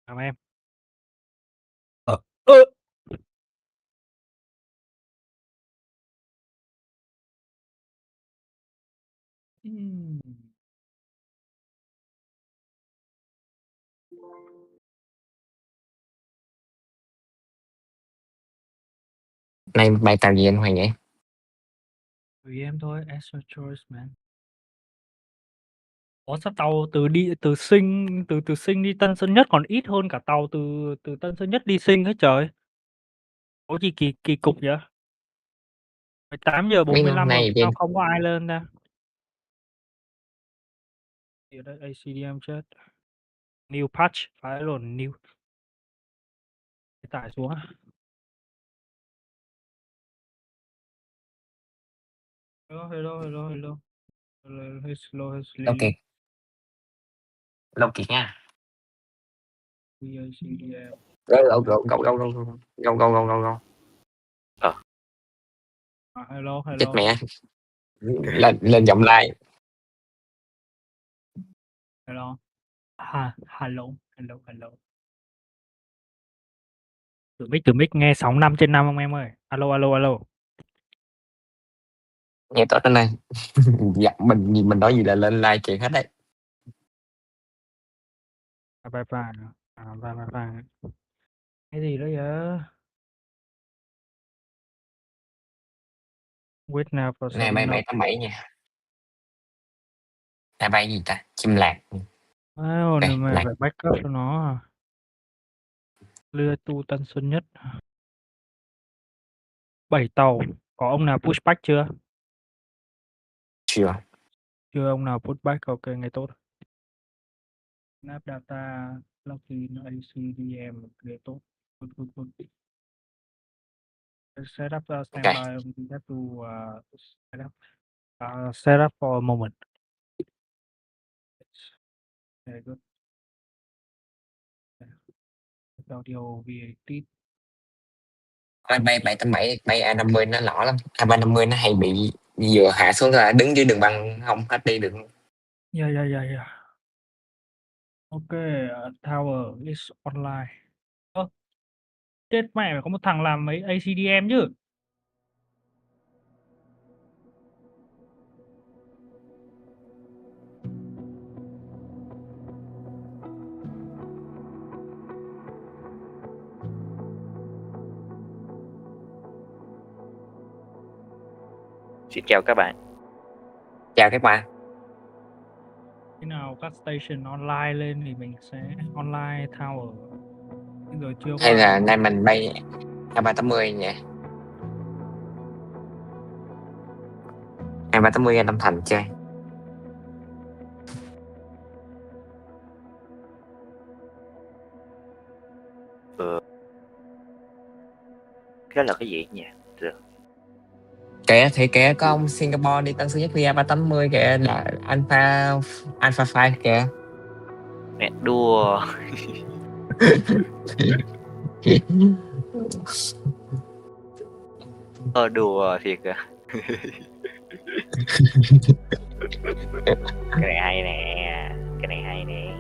Chào em. Ờ. Ơ! Ừm. Nay bài tàu gì anh Hoàng vậy? Tùy em thôi, as your choice man. Ủa, sao tàu từ Sinh đi Tân Sơn Nhất còn ít hơn cả tàu từ Tân Sơn Nhất đi Sinh hết trời? Ủa gì kỳ cục vậy? 8:45 rồi Nay sao bên không có ai lên ta? Gì đây? ACDM chết. New patch, phải rồi, new. Tải xuống á. Hello, hello, hello, hello. Hello, lâu Lily. kiệt lâu kiệt nha. ACDM. Go go go go go go go go go go go go. Hello, Chết hello. mẹ. Lên giọng like. Hello. Hello, hello, hello. Từ mic nghe sóng 5/5 không em ơi? Alo, alo, alo. Nghe tốt lên đây. Dạ, mình nói gì là lên like chuyện hết đấy. Bye bye. Bye bye. Cái gì đó vậy? Wait now for Này some bay note. 787 nha. Này bay gì ta? Chim lạc. Wow, Ok, này mày lạc phải backup cho nó à? Lưa tu Tân Sơn Nhất. 7 tàu. Có ông nào pushback chưa? chưa. Chưa ông nào pushback. Ok, nghe tốt. Snap data, login, ACDM, nghe tốt. Good, good, good. Set up Ok. standby. We have to set up for a moment. Very good. Audio VATSIM. Bay 787 bay A50 nó lỏ lắm. A350 nó hay bị vừa hạ xuống là đứng dưới đường băng không hết đi được. Yeah. Okay, tower is online. Ơ, chết mẹ, phải có một thằng làm mấy ACDM chứ. Xin chào các bạn. Chào các bạn. Khi nào các station online lên thì mình sẽ online tower. Nhưng rồi chưa có Hay ai. là nay mình bay A380 nhỉ? A380 ra Long Thành chơi. Cái là cái gì nhỉ? Kìa thì kìa có ông Singapore đi Tân Sơn Nhất via 380 kìa là Alpha 5 kìa. Mẹ đùa. Đùa thiệt à. Cái này hay nè. Cái này hay nè.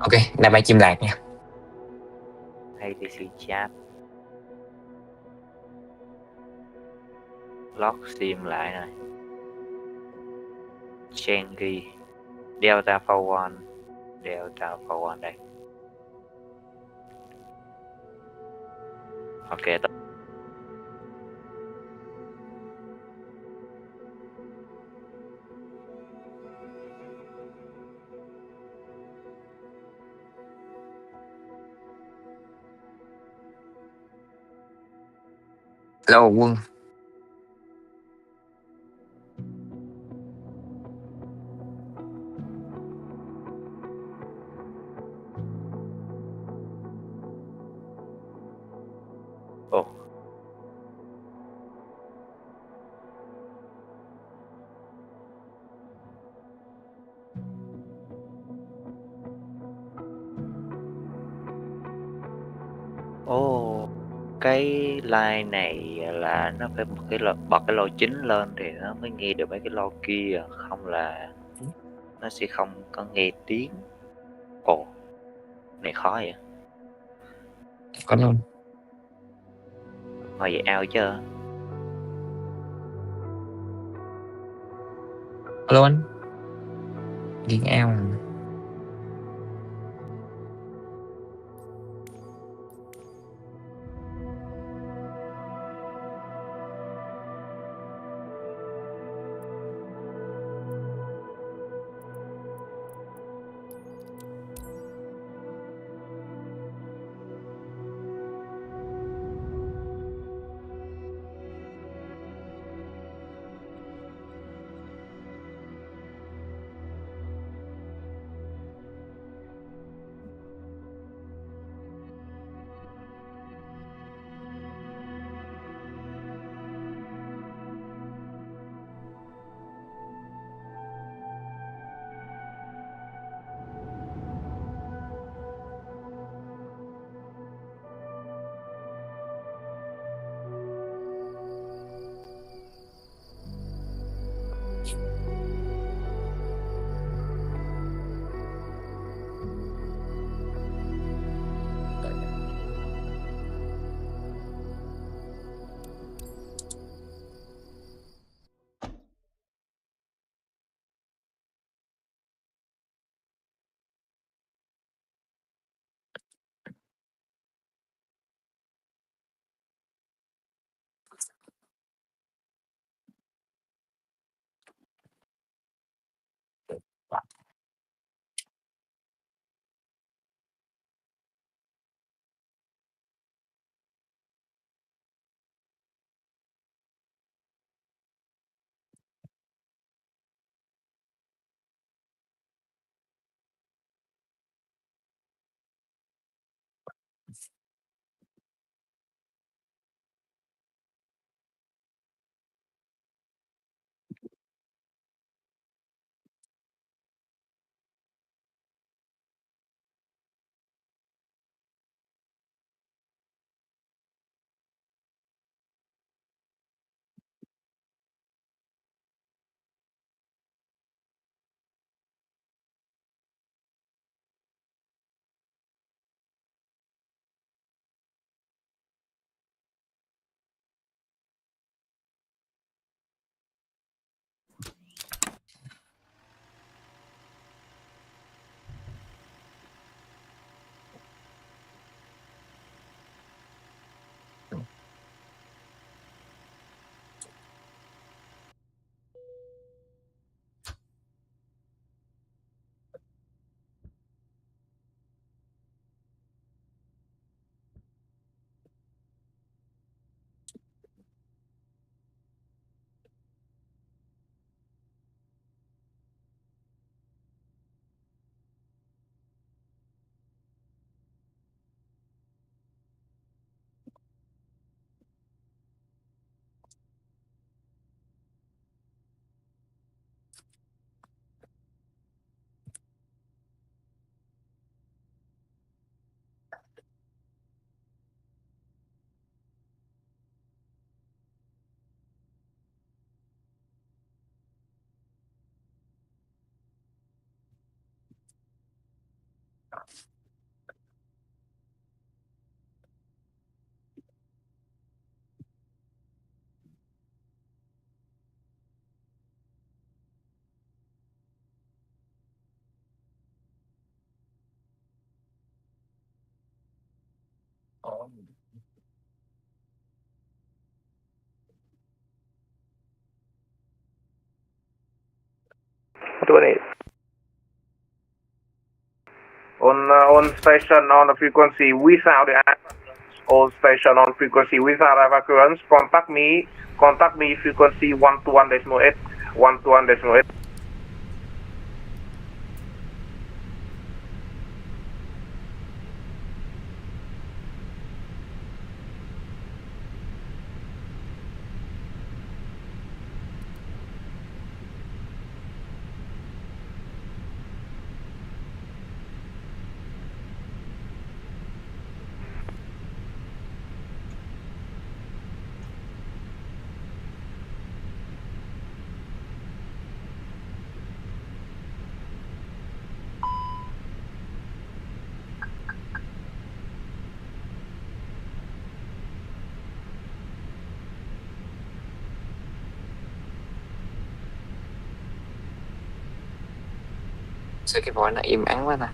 Ok, là bay chim lạc nha. Hay thì xin chat. Lock sim lại này. Chengi. Delta 41. Delta 41 đây. Ok. Hello Quân. Ồ. cái line này là nó phải bật cái loa chính lên thì nó mới nghe được mấy cái loa kia, không là nó sẽ không có nghe tiếng. Ồ, này khó vậy. Có luôn. Hồi vậy ao chưa? Alo anh. Điện ao. On station on the frequency without the on station on frequency without evacuation, contact me frequency 121.8 121.8. Sao cái voice nó im ắng quá ta.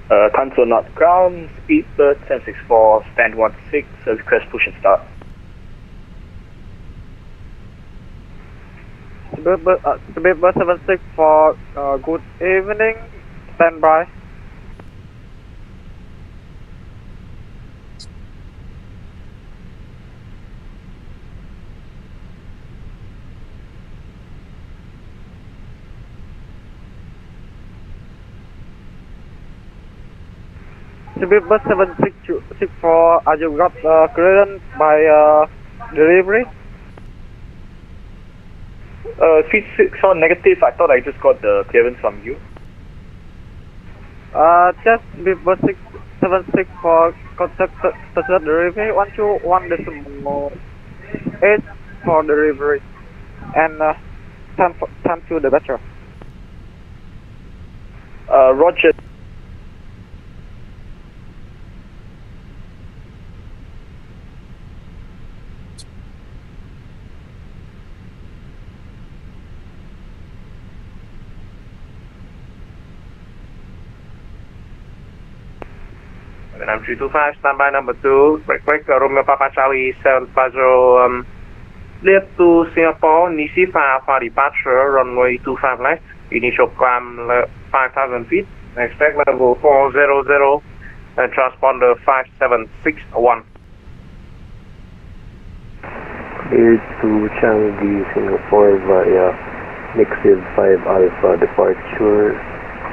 Cancel not ground, speedbird 1064, stand 16, service request push and start. Speedbird 764, good evening, stand by. Speedbird 764, are you got clearance by delivery? Speed 64 negative, I thought I just got the clearance from you. Just Speedbird 764, contact the delivery 121.8 for delivery, and time to the better. Roger. Vietnam 325, standby number 2, break Romeo Papa Charlie 750, clear to Singapore, Nisifa for departure, runway 25 left, initial climb 5,000 feet, expect level 400, and transponder 5761. Clear to Changi, Singapore via Nixid 5 Alpha departure,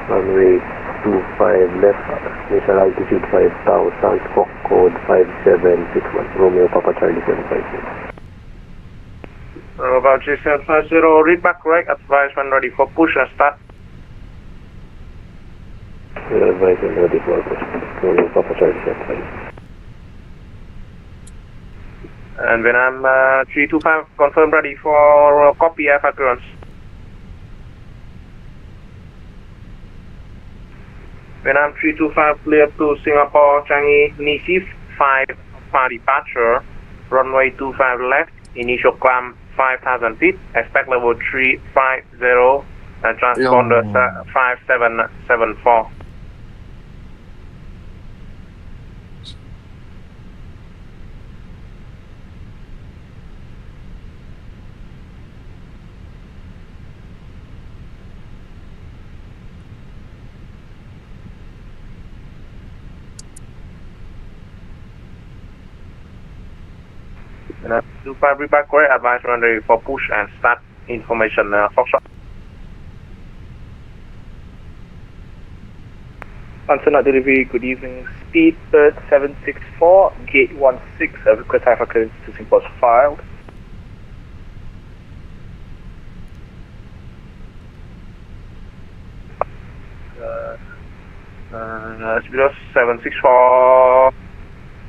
runway 25 5 left, initial altitude 5000, squawk code 5761, Romeo Papa Charlie 756. About G750, read back correct, advise when ready for push and start. Advise when ready for push, Romeo Papa Charlie 756. And when I'm 325, confirm ready for copy Alpha clearance. When I'm 325, clear to Singapore, Changi, Nisi 5 for departure, runway 25 left, initial climb 5,000 feet, expect level 350, and transponder 5774. And 25 reback correct, advise run ready for push and start information Foxtrot. Answer delivery, good evening. Speedbird 764, gate 16, request Alpha clearance to Singapore filed. Speedbird 764,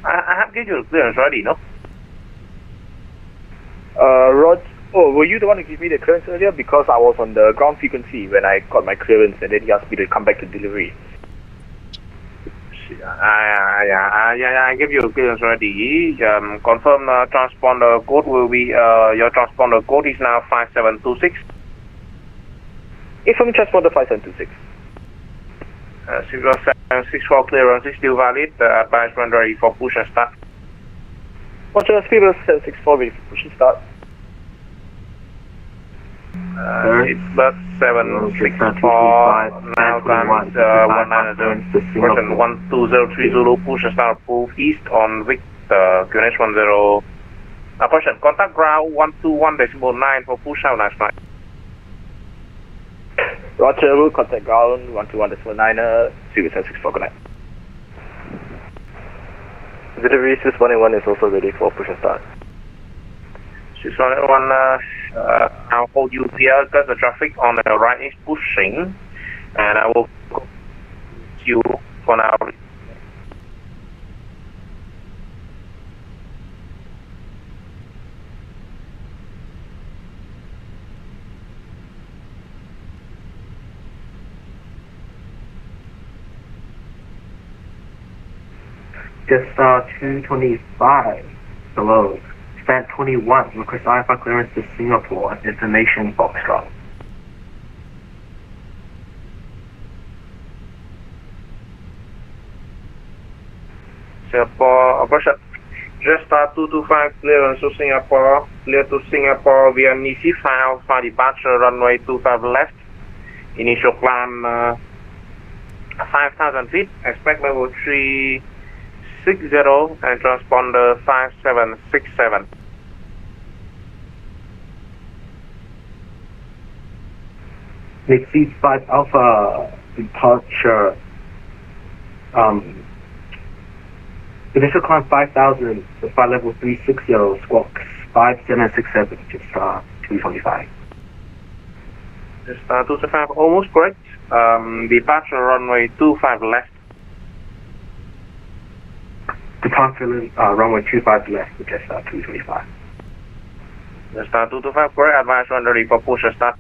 I have get your clearance ready, no? Rod, oh, were you the one who gave me the clearance earlier? Because I was on the ground frequency when I got my clearance, and then he asked me to come back to delivery. I give you clearance already. Confirm transponder code will be, your transponder code is now 5726. Inform transponder 5726. 764 clearance is still valid. Advise run ready for push and start. Roger, Speedbird 764 ready for push and start. It's bus 764, now time is 190, version 12030, Zulu, push and start approved, east on Victor, QNH10, question, contact ground 121.9 for push out nice flight. Roger, we'll contact ground 121.9, Speedbird 764, good night. Delivery 611 is also ready for push and start. 611, I'll hold you here because the traffic on the right is pushing, and I will go you for now. Just 225, hello. Stat 21, request Alpha clearance to Singapore, information Foxtrot. Singapore, operation. Just 225 clearance to Singapore, clear to Singapore via Nisi 5 for departure, runway 25 left, initial climb 5,000 feet, expect level 360 and transponder 5767. Exceed 5 Alpha departure. Initial climb 5,000, so flight level 360, squawk 5767, just 225. Just 225, almost correct. Departure runway 25 left. Departure runway 25 left, just 225. Just 225, correct. Advance run ready for push and start.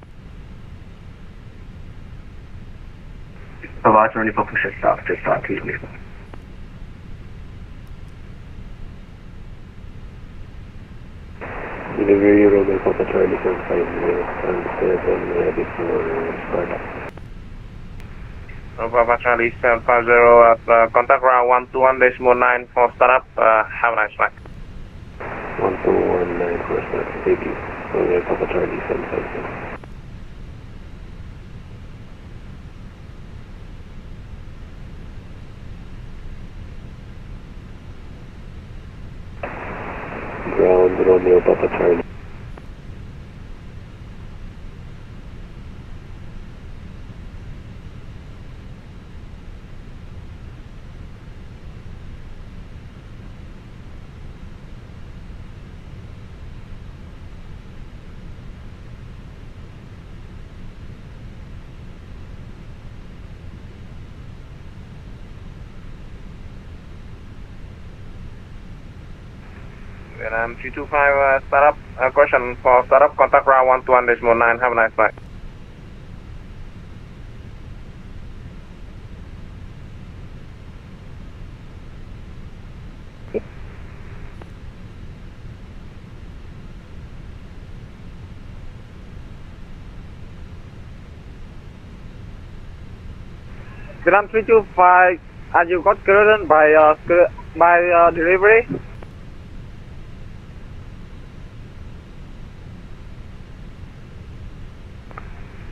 Advance ready for push and start, just 225. Delivery Romeo Papa Charlie 750 and 7 ready for startup. Papa Charlie 750 at contact ground 121.9 for startup. Have a nice flight. 1219 for startup. Thank you. Romeo Papa Charlie 750. Ground Romeo Papa Charlie. Vietnam 325, startup, question for startup, contact route 121.9, have a nice flight. Vietnam 325, as you got clearance by delivery?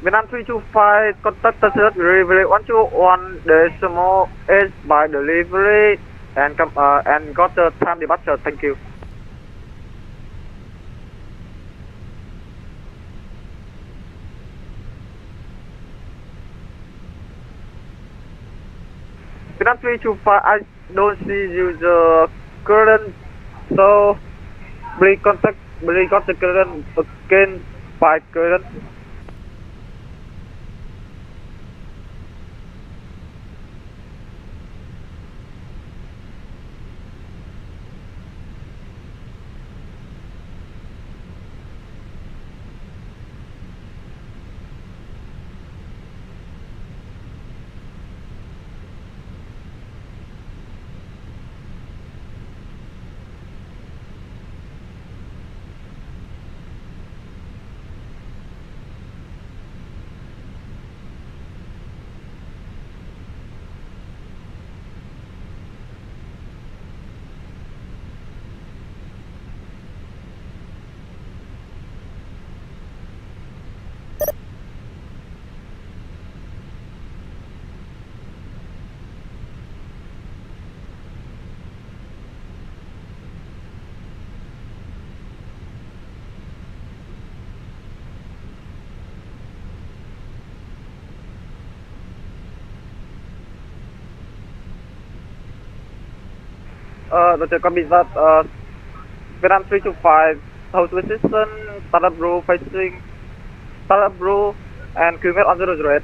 Vietnam 325, contact the delivery 121.8 by delivery and got the time departure. Thank you. Vietnam 325, I don't see you the current, so please contact the current again by current. Roger, copy that. Vietnam 325, hold position, startup rule facing, startup rule, and QMS on 008.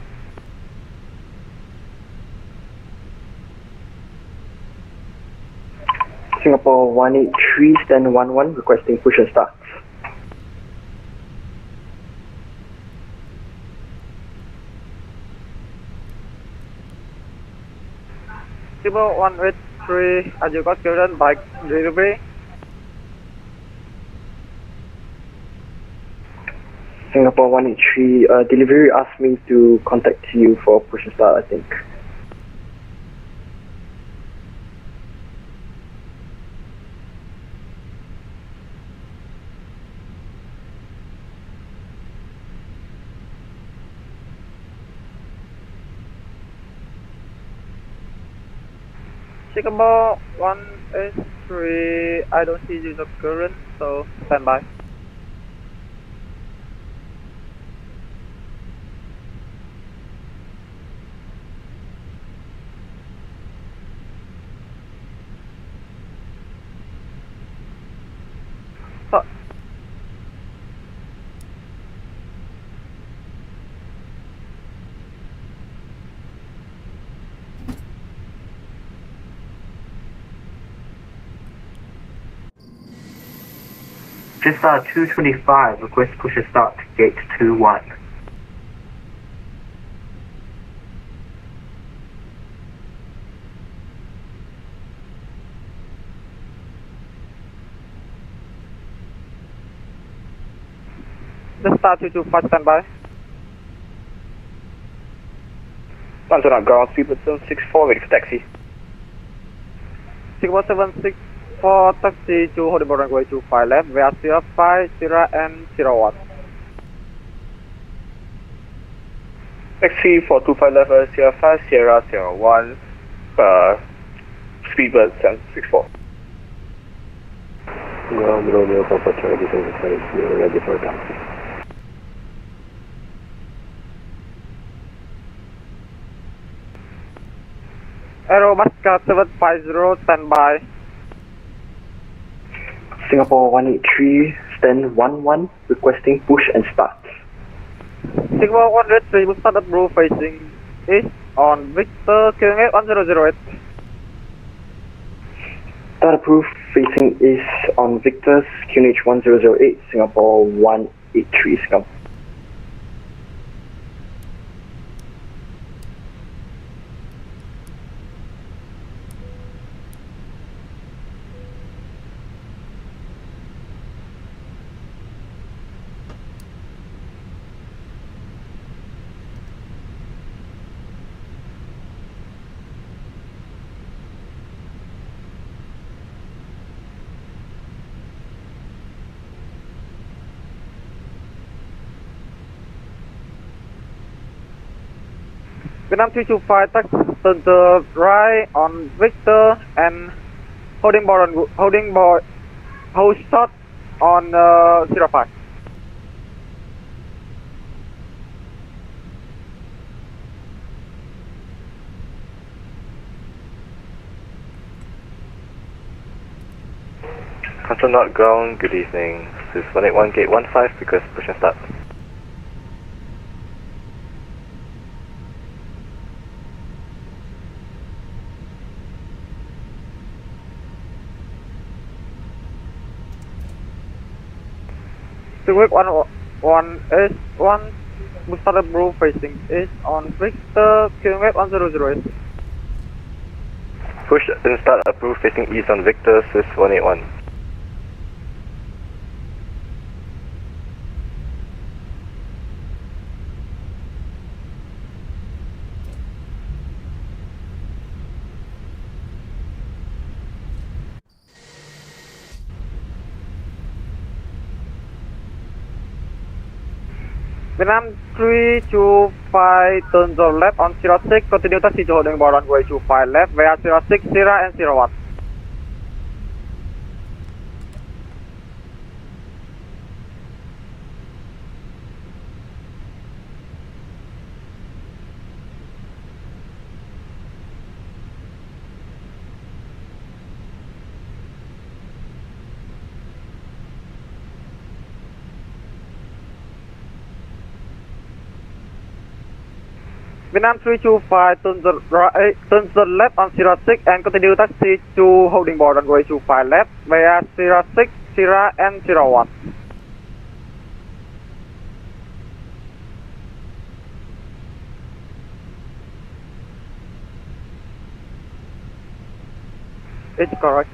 Singapore 183, stand 11, requesting push and start. Singapore 183, as you got clearance by delivery? Singapore 183, delivery asked me to contact you for push and start, I think. Singapore 183, I don't see the current, so stand by. Jetstar 225, request push and start, gate 21. Jetstar 225, stand by. London on ground, speed 764, ready for taxi. Singapore 764, taxi to Hollywood runway 25 left, via 050 and 01. Taxi for 25 left, Sierra 5, Sierra 01, speedbird 764. Ground Romeo Papa Charlie 75, you're ready for taxi. Aero Muscat 750, stand by. Singapore 183, stand 11, requesting push and start. Singapore 183, will start at blue facing east on Victor, QNF on 008. Start approved, facing east on Victor's, QNH 1008, Singapore 183, Singapore. Vietnam 325, taxi turn the right on Victor and hold short on 05. Control North Ground, good evening. This is 181 gate 15, because push and start. Civic 111S1, Mustard Blue facing east on Victor, QNH 1008. Push and start approved, facing east on Victor, Swiss 181. Vietnam 325, turn the left on 06, continue taxi to holding board runway 25 left via 06, Sierra and 01. Vietnam 325, turn the left on 06 and continue taxi to holding board runway 25 left via 06, Sierra and 01. It's correct.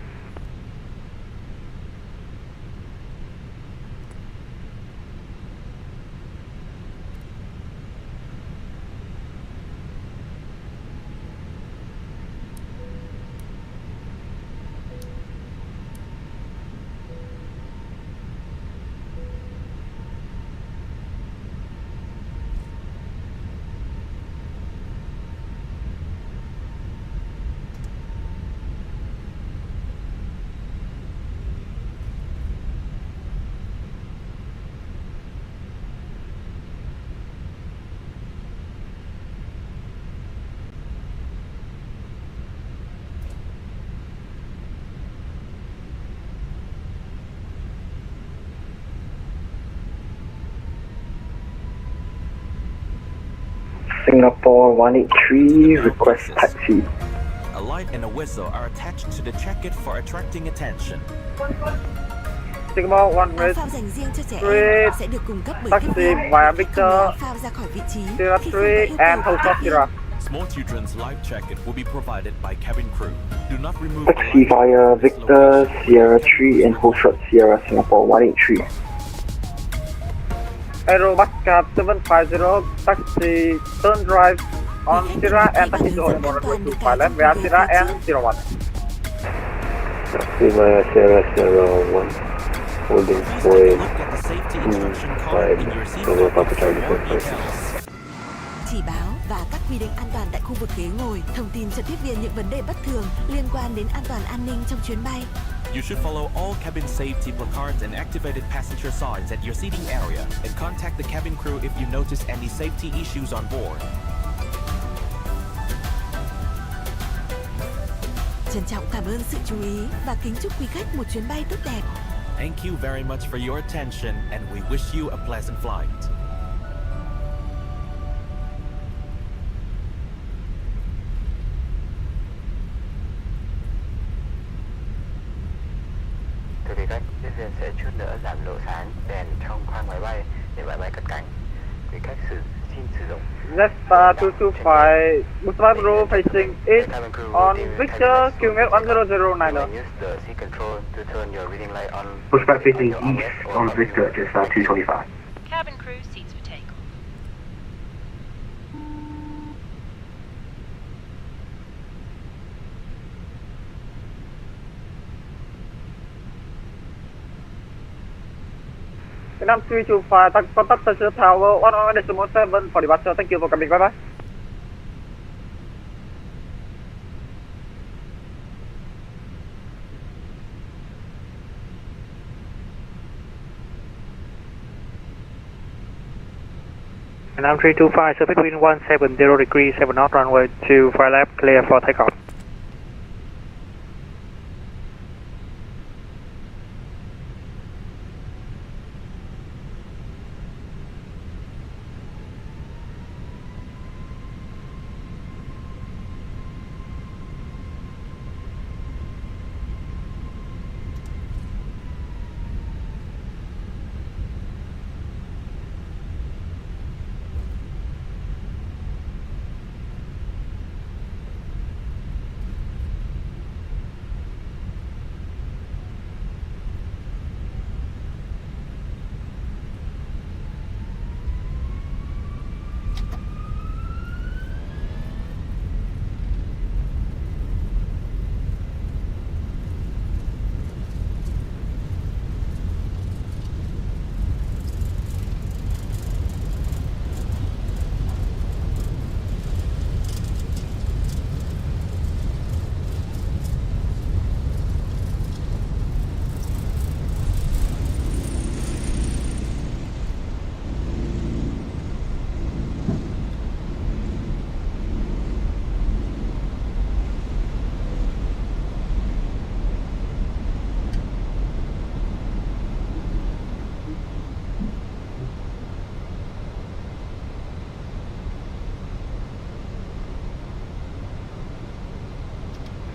Singapore 183, request taxi. A light and a whistle are attached to the jacket for attracting attention. Singapore Áo phao dành riêng cho trẻ em sẽ được cung cấp bởi taxi tiếp viên. via Hãy Victor, cầm áo phao ra khỏi vị trí Sierra khi 3 không có and yêu hold cầu short Sierra. Small children's life jacket will be provided by cabin crew. Do not remove the Taxi life via jacket at this Victor, location. Sierra 3 and hold short Sierra, Singapore 183. Aerobusca 750, taxi turn right on Sierra and taxi to holding board runway 25 left via Sierra and 01. Taxi via Sierra 01, holding Please take a point look at the safety instruction card in your seat Romeo Papa pocket Charlie for more 45. details. chỉ báo và các quy định an toàn tại khu vực ghế ngồi, thông tin cho tiếp viên những vấn đề bất thường liên quan đến an toàn an ninh trong chuyến bay. You should follow all cabin safety placards and activated passenger signs at your seating area and contact the cabin crew if you notice any safety issues on board. Trân trọng cảm ơn sự chú ý và kính chúc quý khách một chuyến bay tốt đẹp. Thank you very much for your attention and we wish you a pleasant flight. chút nữa giảm lỗ sáng đèn trong khoang máy bay để máy bay cất cánh. Quý khách xin sử dụng. Jetstar 225, Booster Bureau facing east on Victor, QNH 1009er. Use the seat control to turn your reading light on. Pushback facing east on Victor, just 225. Cabin crew seats for takeoff. Vietnam 325, contact Passenger Tower 1.7 for departure. Thank you for coming. Bye bye. Vietnam 325, surface wind 170 degrees, 7 knot, runway 25 left, clear for takeoff.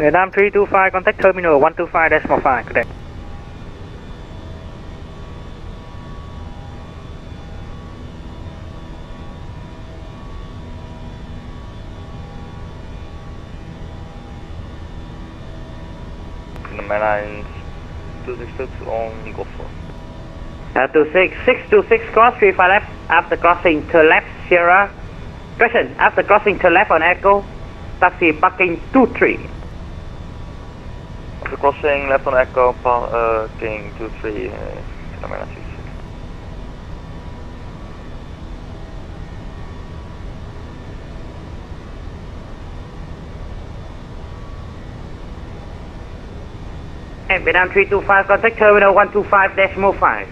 Vietnam 325, contact terminal 125.5, good day. Vietnam Airlines 266 on Eagle 4. 626 cross 35 left, after crossing to left Sierra. Correction, after crossing to left on Echo, taxi parking 23. After crossing left on Echo, parking 23, Vietnam Airlines 66. And Vietnam 325, contact terminal 125.5.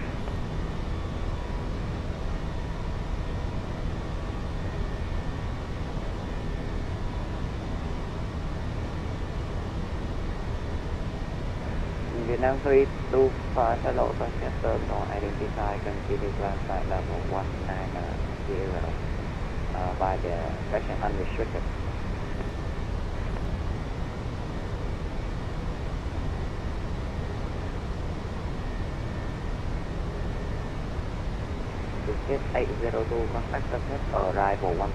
Vietnam 325, hello, Rochester, no identify, continue climb flight level 190 by the direction unrestricted. Ticket 802, contact surface arrival 126.135.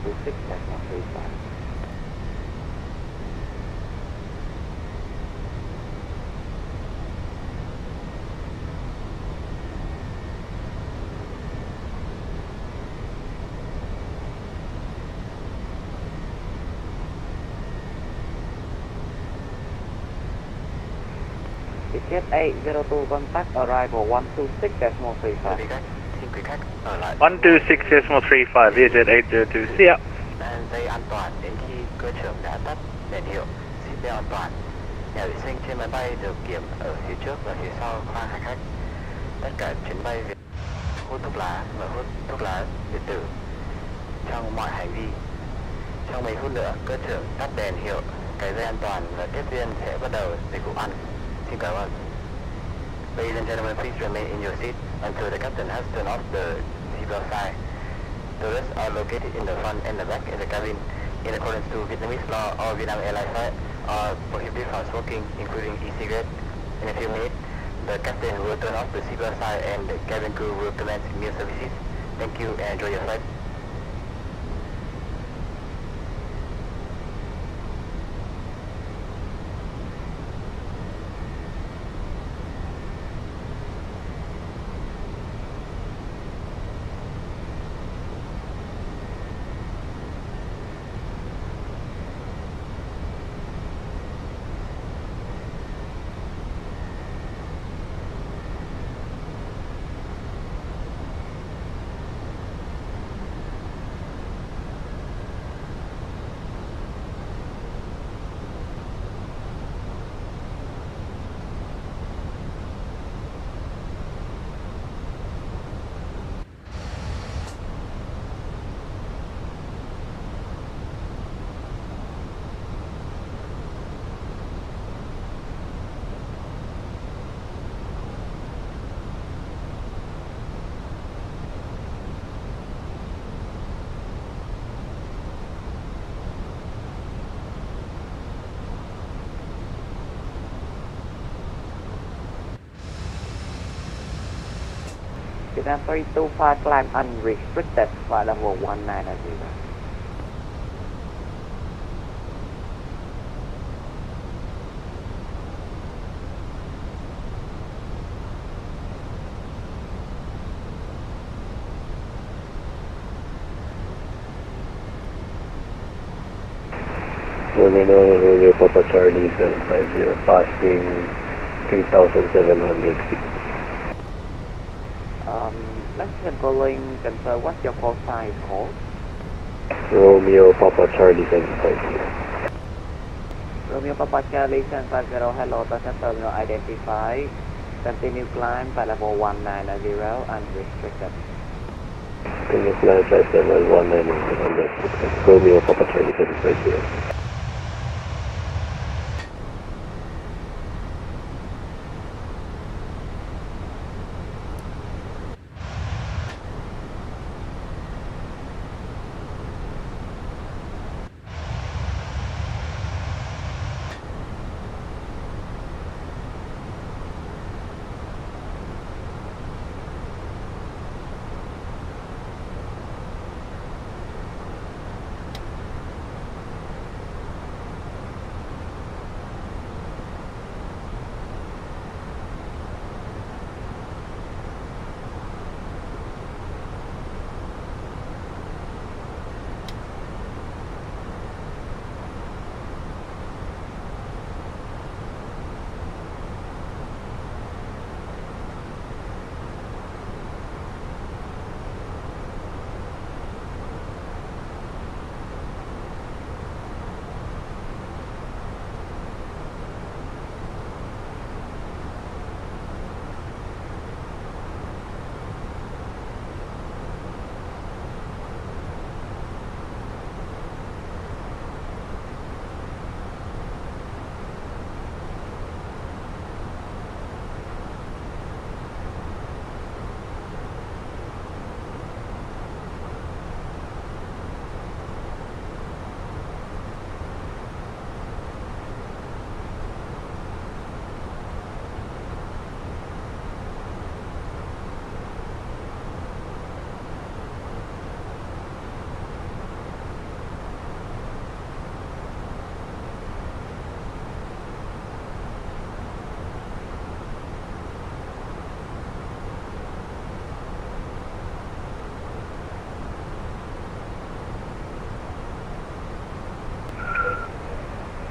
Ticket 802, contact arrival 126.35. Xin quý khách ở lại 126.35, Vietjet 802, see ya. dây an toàn đến khi cơ trưởng đã tắt đèn hiệu. Seat belt an toàn. Nhà vệ sinh trên máy bay được kiểm ở phía trước và phía sau khoang hành khách. Tất cả chuyến bay Việt hút thuốc lá và hút thuốc lá điện tử trong mọi hành vi. Trong mấy phút nữa, cơ trưởng tắt đèn hiệu, cài dây an toàn và tiếp viên sẽ bắt đầu dịch vụ ăn. Xin cảm ơn. Ladies and gentlemen, please remain in your seat until the captain has turned off the seatbelt sign. Toilets are located in the front and the back in the cabin. In accordance to Vietnamese law, all Vietnam Airlines flights are prohibited from smoking, including e-cigarette. In a few minutes, The captain will turn off the seatbelt sign and the cabin crew will commence meal services. Thank you and enjoy your flight. Vietnam 325 climb unrestricted flight level 190. Romeo Papa Charlie 750, passing 3,700 feet. Lexington calling, confirm what's your call sign called? Romeo Papa Charlie 750. Romeo Papa Charlie 750, hello, Touchdown Terminal identify. Continue climb by level 190 unrestricted. Continue climb by level 190 unrestricted. Romeo Papa Charlie 750.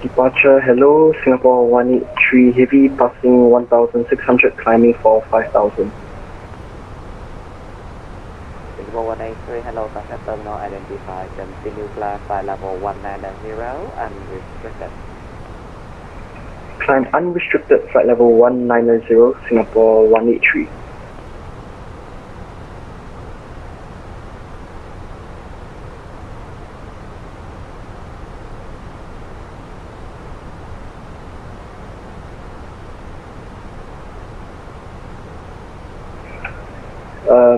Departure, hello, Singapore 183 Heavy, passing 1,600, climbing for 5,000. Singapore 183, hello, Touchdown Terminal identify. Continue climb by level 190 unrestricted. Climb unrestricted, flight level 190, Singapore 183.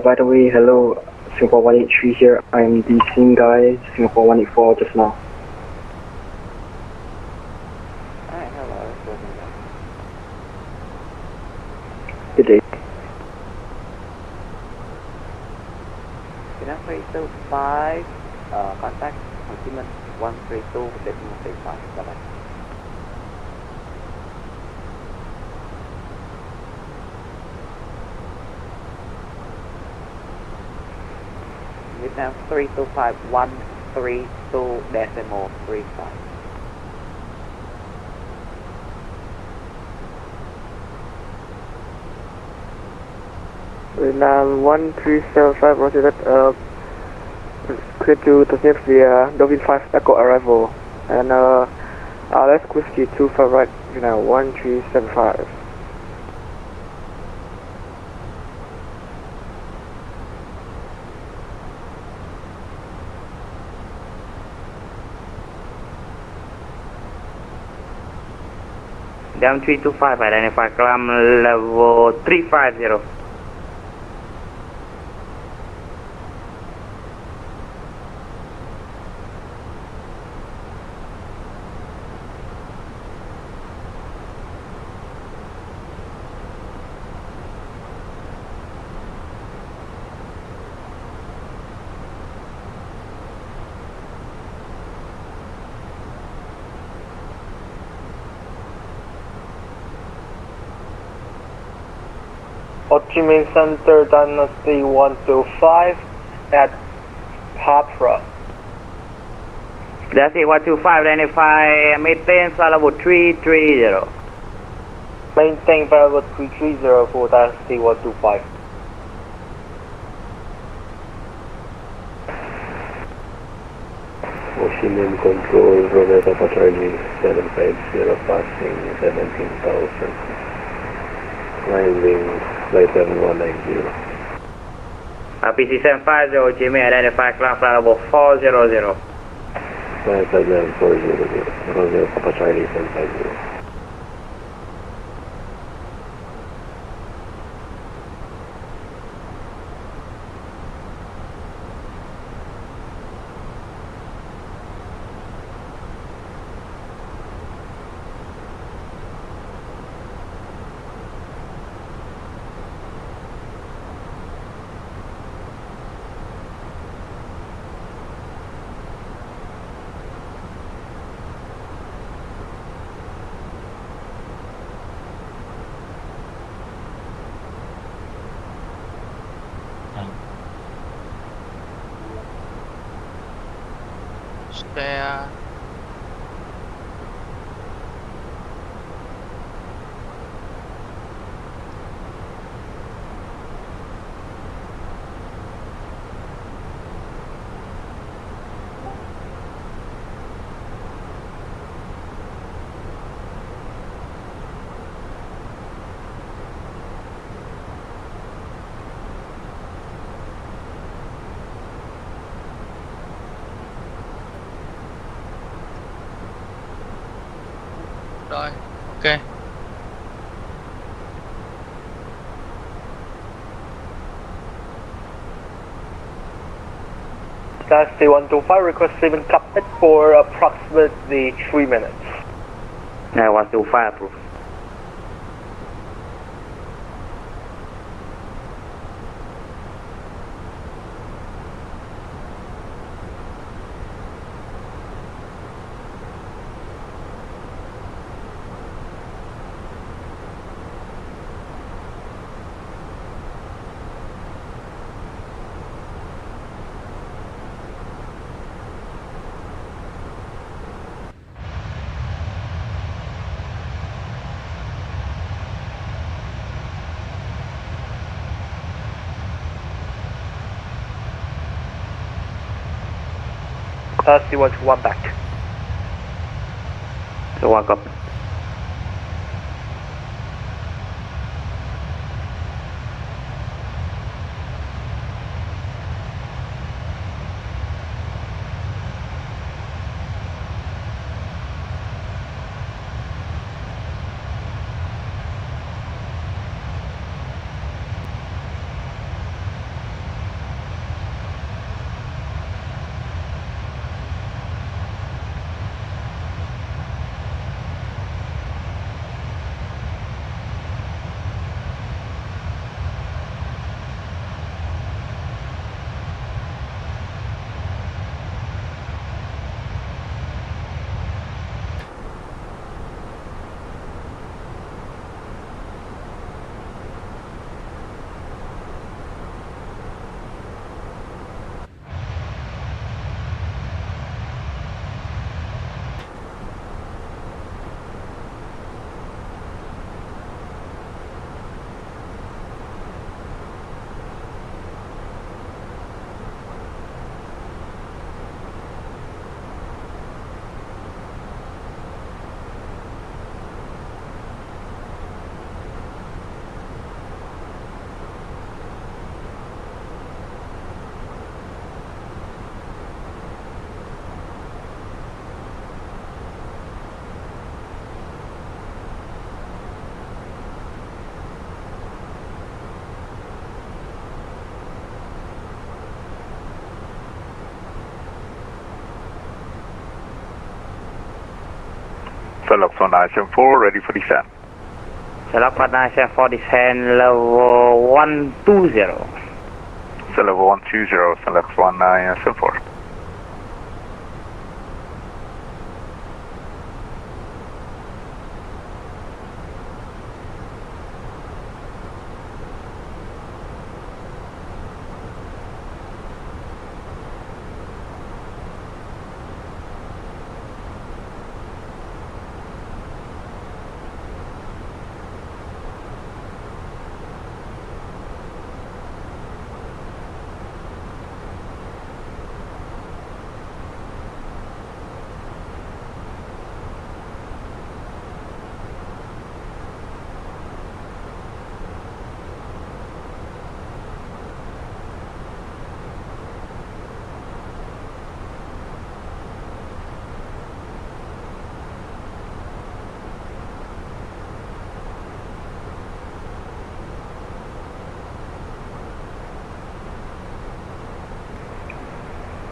By the way, hello, Singapore 183 here. I'm the same guy, Singapore 184 just now. Alright, hello. Good day. Vietnam 325, contact Ho Chi Minh 132.35. Bye-bye. Vietnam 325 132.35. Vietnam 1375, roger that. Clear to transmit via Dolphin 5 Echo arrival. And RS Whiskey 25 right, Vietnam 1375. Down 325, identify climb level 350. Ho Chi Minh Center Dynasty 125 at Papra. Dynasty 125, identify maintain flight level 330. Maintain flight level 330 for Dynasty 125. Ho Chi Minh Control, Romeo Papa Charlie 750, passing 17,000. Climbing flight 7190. PC 750, Ho Chi Minh, identify climb flight level 400. Flight 7400, Romeo Papa Charlie 750. Xe rồi, ok. Dynasty 125 request 7 cockpit for approximately 3 minutes. Yeah, 125 approved. Dynasty 121 back. So walk up. Select 1974, ready for descent. Select 1974, descend level 120. Select 120, select 1974.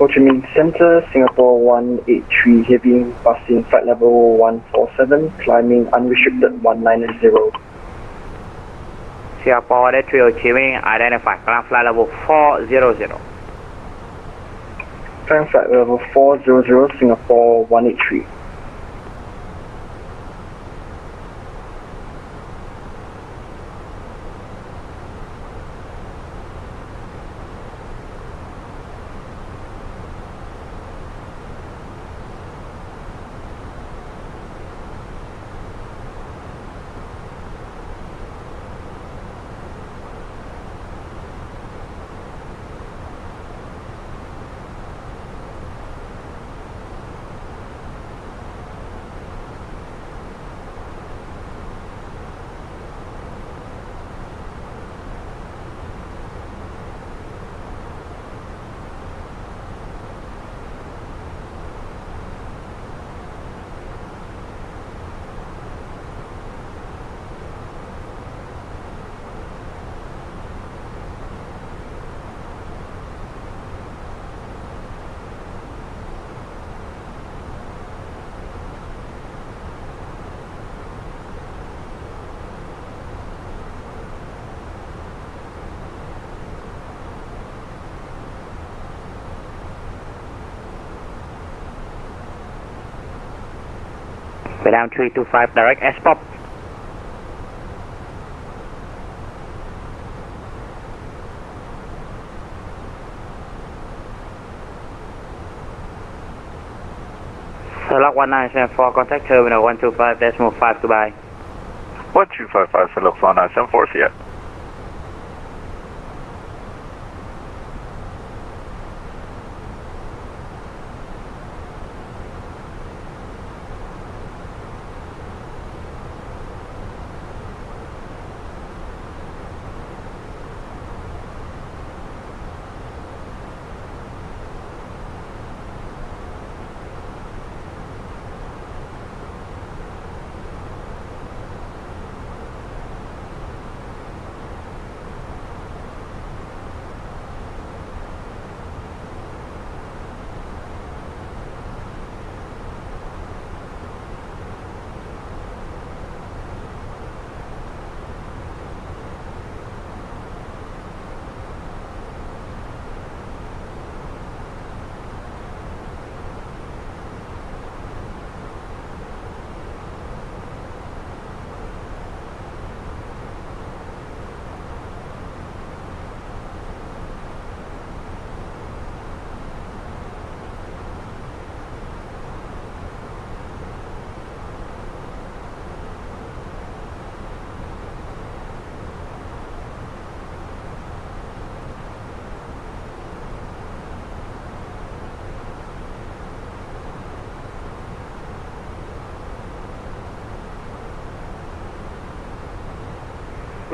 Ho Chi Minh Center, Singapore 183 heavy, passing flight level 147, climbing unrestricted 190. Singapore 183 Ho Chi Minh, identify climb flight level 400. Climb flight level 400, Singapore 183. Vietnam 325, direct S-pop. Select 1974, contact terminal 125.5, goodbye. 1255, select 1974, see ya.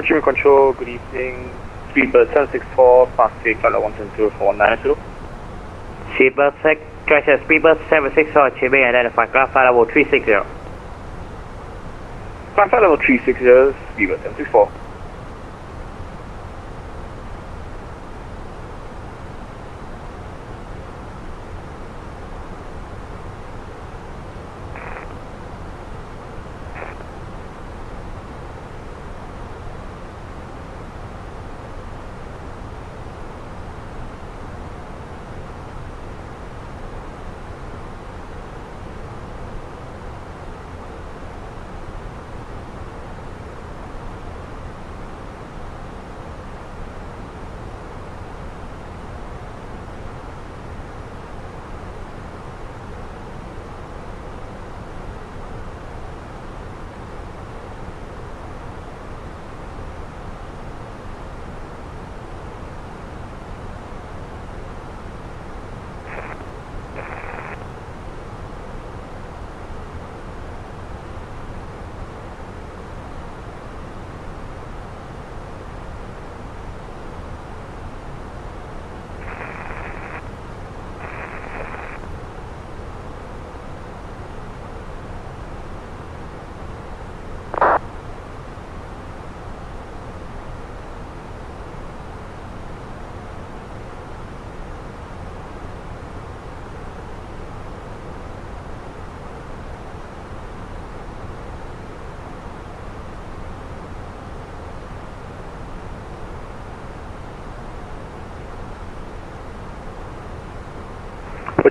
Ho Chi Minh Control, good evening. Speedbird 764, fast take flight level 110 for 192. Speedbird 6, correction, Speedbird 764 Ho Chi Minh, identify climb flight level 360. Climb flight level 360, Speedbird 764.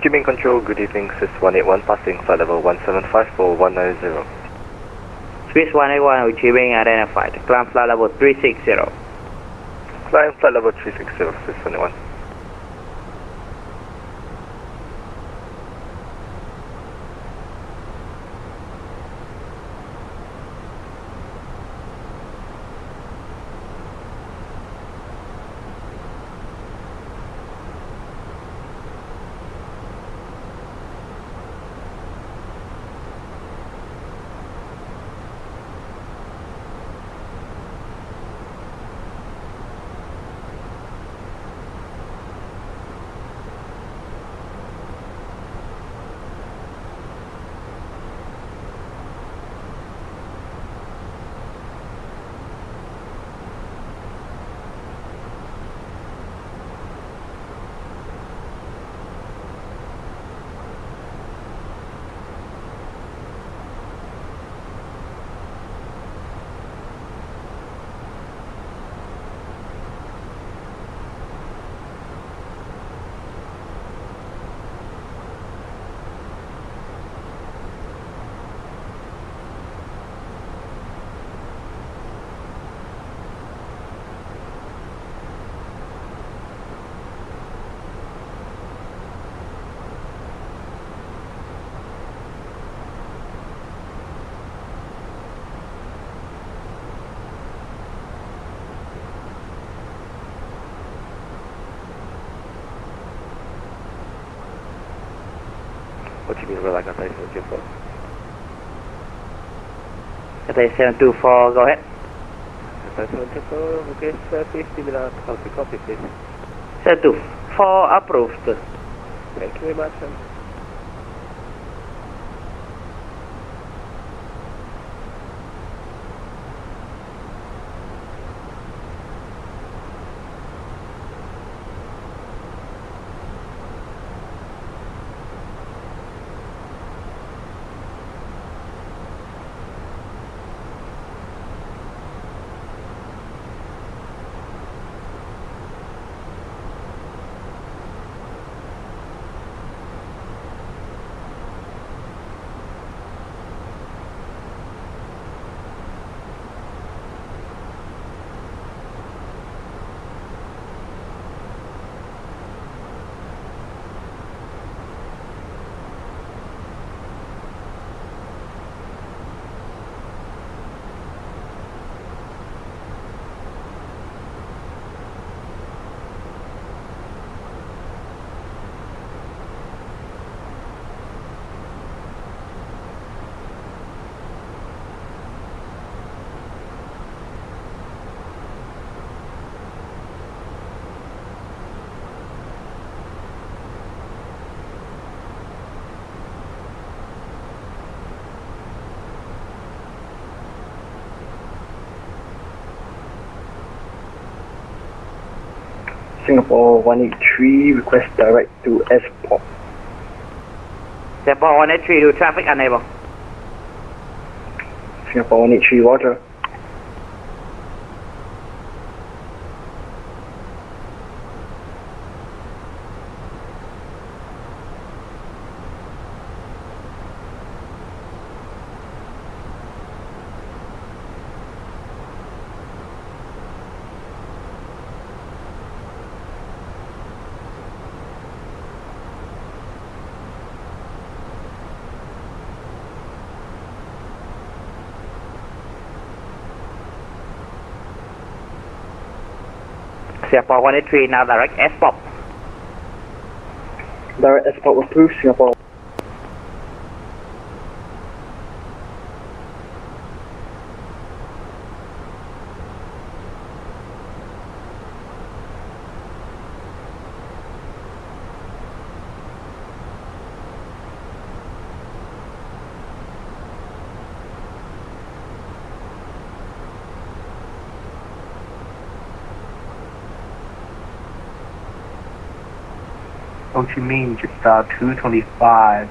Ho Chi Minh Control, good evening, Swiss 181 passing flight level 175 for 190. Swiss 181 Ho Chi Minh identified. Climb flight level 360. Climb flight level 360, Swiss 181. Ho Chi Minh Relax Cathay 724. Cathay 724, go ahead. Cathay 724, okay, sir, please give me the copy, please. 724 approved. Thank you very much, sir. Singapore 183, request direct to S-Port. Singapore 183 to traffic unable. Singapore 183, roger. Singapore 183 now direct S-Pop. Direct S-Pop approved, Singapore. Ho Chi Minh, Jetstar 225.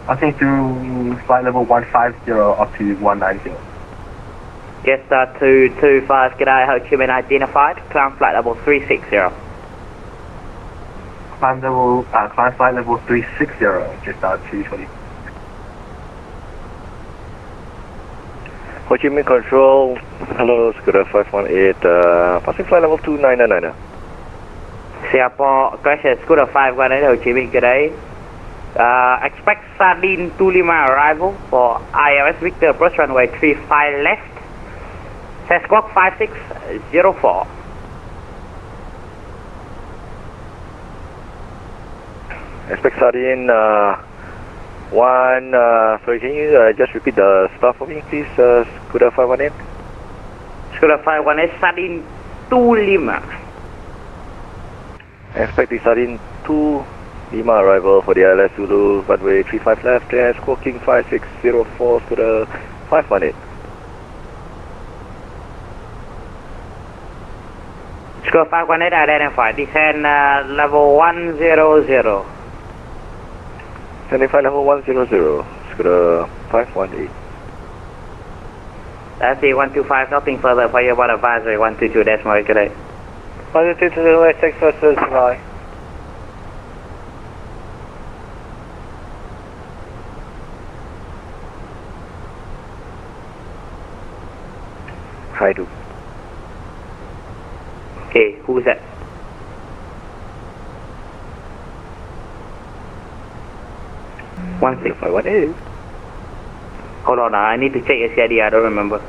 Passing through flight level 150 up to 190. Jetstar 225, g'day, Ho Chi Minh identified. Climb flight level 360. climb flight level 360, just out 220. Ho Chi Minh Control, hello, Scooter 518, passing flight level 2999. Singapore, question, Scooter 518, Ho Chi Minh, good day. Expect Sardine to Lima arrival for ILS Victor, approach runway 35 left, Squawk 5604. Expect Sardine, sorry, can you just repeat the start for me, please, Scooter 518? Scooter 518, Sardine to Lima. Expecting Sardine 2 Lima arrival for the ILS Zulu, runway 35 left, and squawking 5604, Scooter 518. Scooter 518 identified, descend level 100. Standing flight level 100, Scooter 518. That's the 125, nothing further for your board advisory 122 decimal, good day. 122 6 versus July. Hi, do. Okay, who's that? One six. 518. Hold on, I need to check your CID, I don't remember.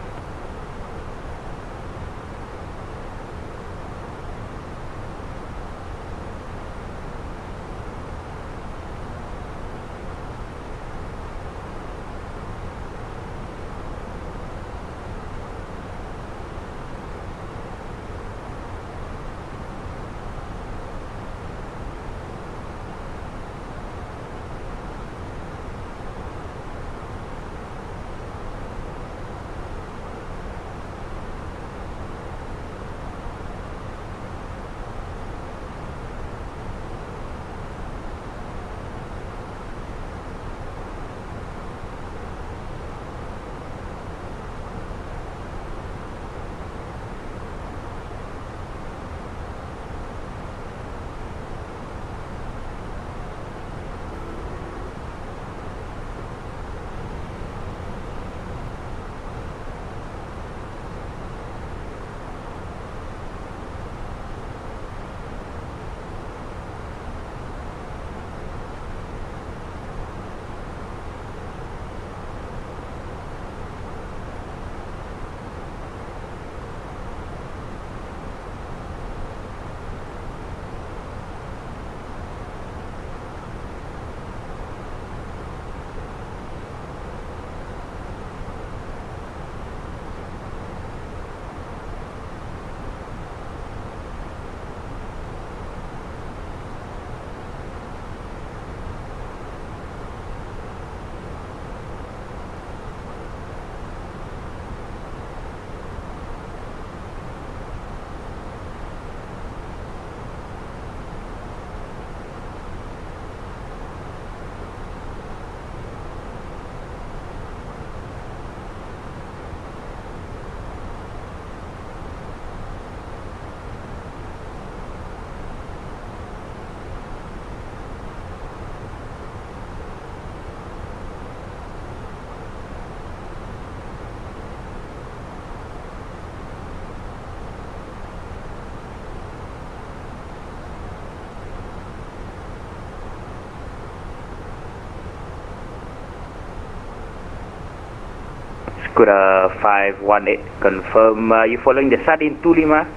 Scooter 518, confirm you following the Sardine to Lima?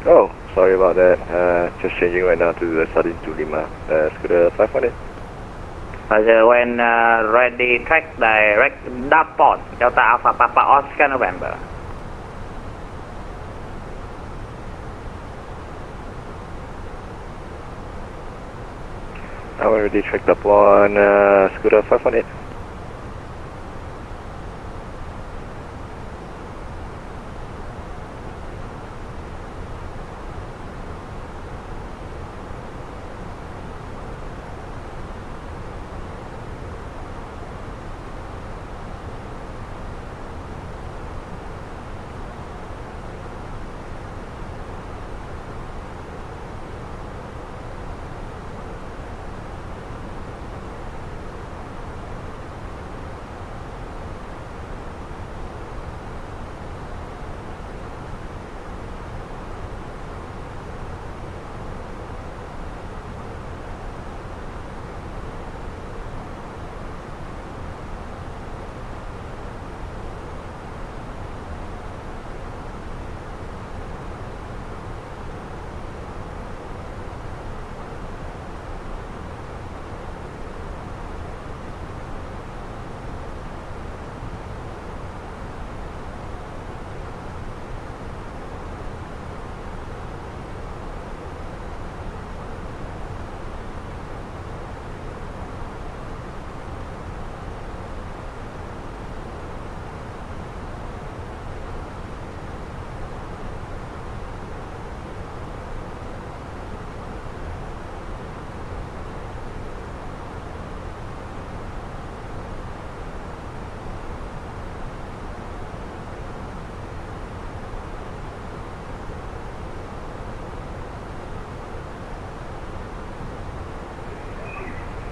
Oh, sorry about that. Just changing right now to the Sardine to Lima, Scooter 518. When ready, track direct Dapont, Delta Alpha Papa Oscar November. I already checked up on Scooter 518.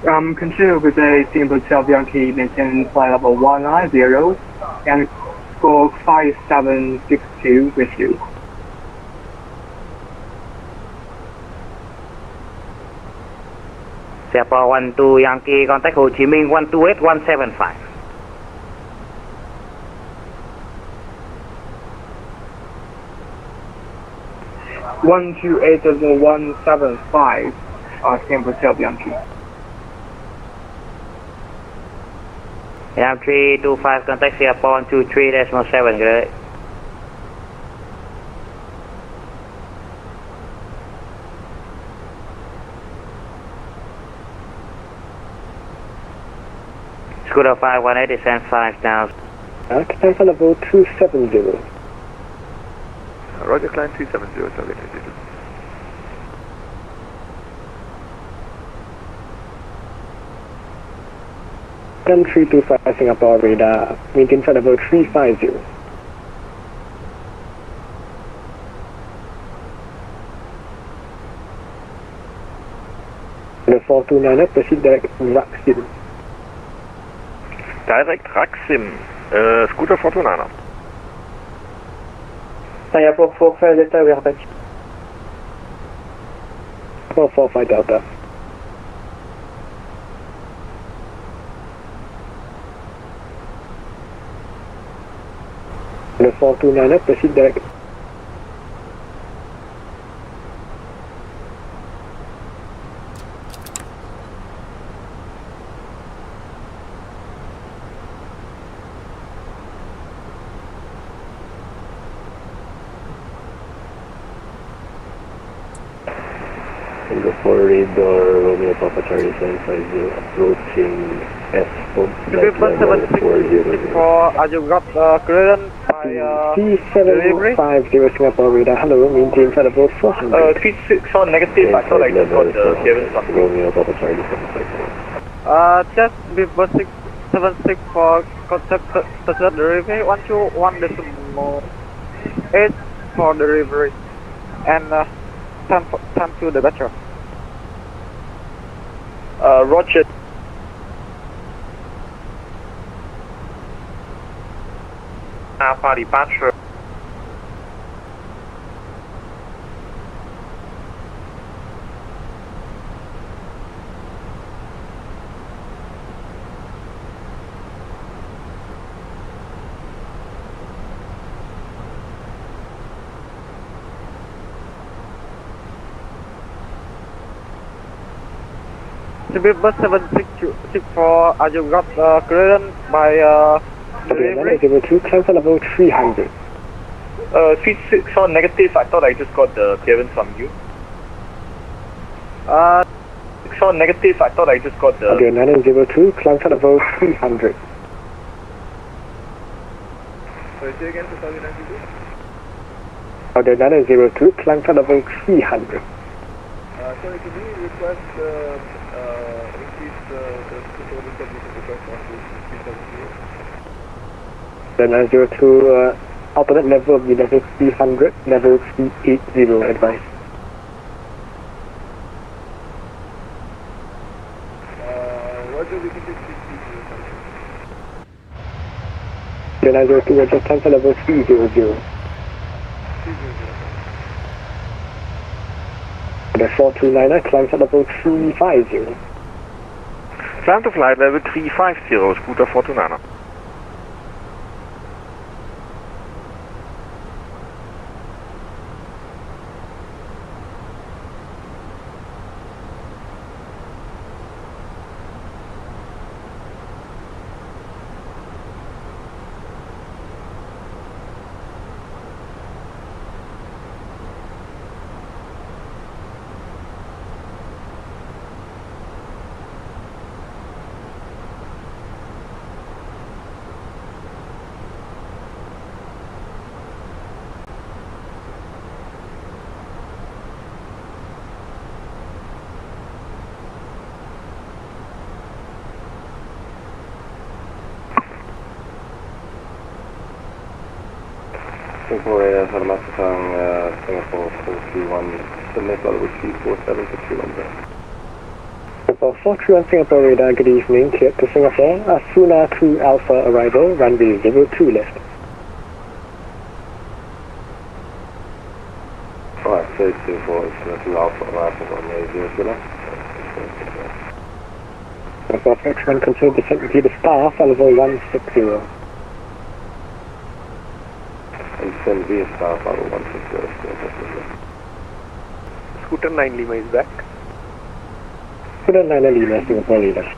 Continue with a simple 12 Yankee, maintain flight level 190 and score 5762 with you. Singapore 12 Yankee, contact Ho Chi Minh 128-175. One two eight 175. Simple 12 Yankee. Vietnam 325, contact Singapore 123.7, good. Scooter 518, descend 5,000. Climb level 270. Roger, climb 270, target 22. Climb 325 Singapore radar, maintain flight level 350. The 429 proceed direct VATSIM. Direct VATSIM, Scooter 429. Singapore 45 Delta, we are back. 445 Delta. The 429 proceed direct. Singapore radar, Romeo Papa Charlie 750, approaching S4, flight level 40. As you got clearance by C750 Singapore radar, hello, maintain flight level 400. 361 negative, I thought I just got the clearance from Romeo Papa Charlie 750. just before 676 for contact touchdown delivery, 121.8 for delivery, and time to the battery. Roger. Alpha departure. Bus 764, as you got clearance by delivery. 02, climb flight level 300. 361 negative, I thought I just got the clearance from you. 661 negative, I thought I just got the... Audio 902, climb flight level 300. Sorry, say again, 2092? Audio 902, climb flight level 300. Sorry, could we request increase the total submission request on to 370? The 902, alternate level will be level 300, level 380 advice. Roger, we can take 330. The 902 will just climb flight level 300. The 429er, climb flight level 350. Climb to flight level 350, Scooter 429. Singapore Harmatang, Singapore 431, submit level 347 to 310. Singapore 431 Singapore radar, good evening, clear to Singapore. Asuna 2 Alpha arrival, runway 02 left. 5624, Asuna 2 Alpha arrival, runway 02 left. Singapore 431 control descent with the staff, level 160. And send via staff, level 160. Scooter 9 Lima is back. Scooter 9 Lima, Singapore radar.